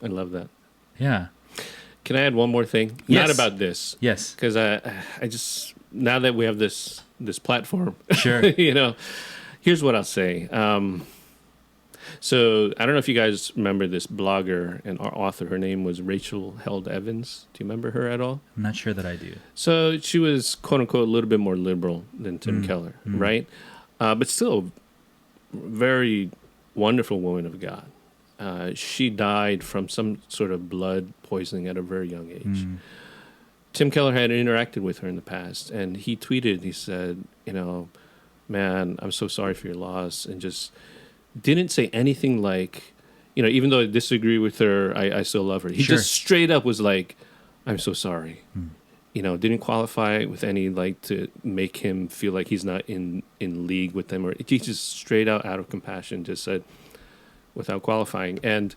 love that. Yeah. Can I add one more thing? Yes. Not about this. Yes. Because I just, now that we have this platform, sure. you know, here's what I'll say. So I don't know if you guys remember this blogger and our author. Her name was Rachel Held Evans. Do you remember her at all? I'm not sure that I do. So she was, quote unquote, a little bit more liberal than Tim Keller, right? But still, very wonderful woman of God. She died from some sort of blood poisoning at a very young age. Tim Keller had interacted with her in the past, and he tweeted, he said, you know, man, I'm so sorry for your loss, and just didn't say anything like, you know, even though I disagree with her, I still love her. He just straight up was like, I'm so sorry. You know, didn't qualify with any, like, to make him feel like he's not in league with them. Or he just straight out of compassion just said, without qualifying. And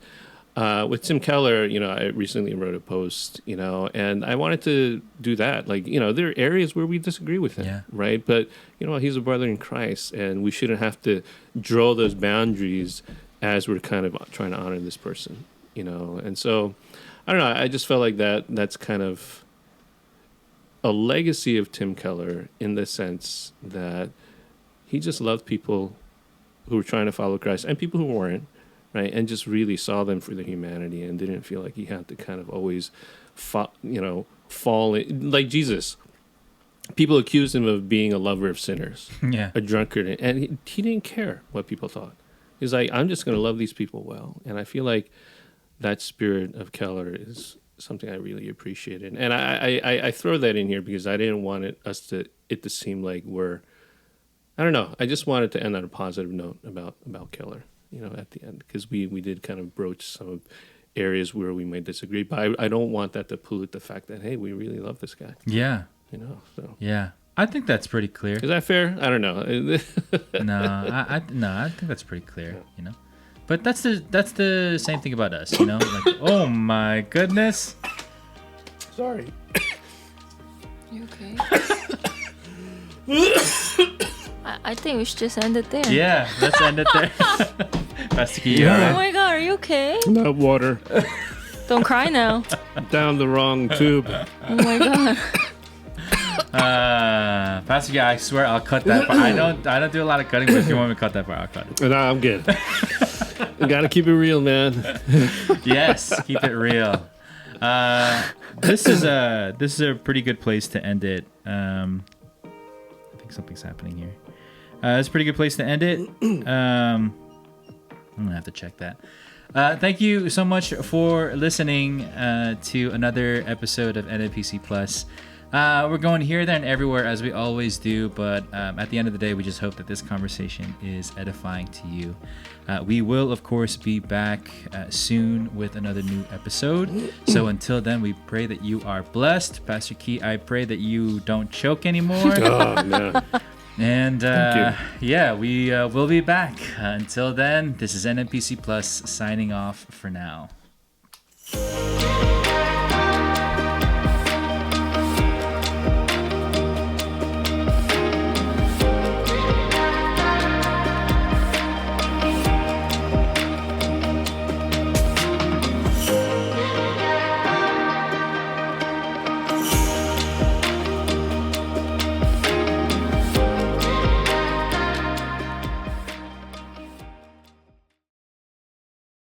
with Tim Keller, you know, I recently wrote a post, you know, and I wanted to do that. Like, you know, there are areas where we disagree with him, right? But, you know, he's a brother in Christ, and we shouldn't have to draw those boundaries as we're kind of trying to honor this person, you know. And so, I don't know, I just felt like that's kind of a legacy of Tim Keller in the sense that he just loved people who were trying to follow Christ and people who weren't, right? And just really saw them for their humanity and didn't feel like he had to kind of always, fall in, like Jesus. People accused him of being a lover of sinners, a drunkard, and he didn't care what people thought. He's like, I'm just going to love these people well. And I feel like that spirit of Keller is something I really appreciated. And I throw that in here because I didn't want it to seem like we're, I don't know. I just wanted to end on a positive note about Keller, you know, at the end, because we did kind of broach some areas where we might disagree, but I don't want that to pollute the fact that, hey, we really love this guy. Yeah. You know, so. Yeah. I think that's pretty clear. Is that fair? I don't know. No, I think that's pretty clear, you know. But that's the same thing about us, you know? Like, oh my goodness. Sorry. You okay? I think we should just end it there. Yeah, let's end it there. Pastor Key, all right? Oh my God, are you okay? Not water. Don't cry now. Down the wrong tube. Oh my God. Pastor Key, I swear I'll cut that part. I don't do a lot of cutting, but if you want me to cut that part, I'll cut it. No, I'm good. You gotta keep it real, man. Yes, keep it real. This is a pretty good place to end it. I think something's happening here. It's a pretty good place to end it. I'm gonna have to check that. Thank you so much for listening to another episode of NMPC Plus. We're going here, there, and everywhere as we always do, but at the end of the day, we just hope that this conversation is edifying to you. We will, of course, be back soon with another new episode. So until then, we pray that you are blessed. Pastor Key, I pray that you don't choke anymore. Oh, no. And we will be back. Until then, this is NMPC Plus signing off for now.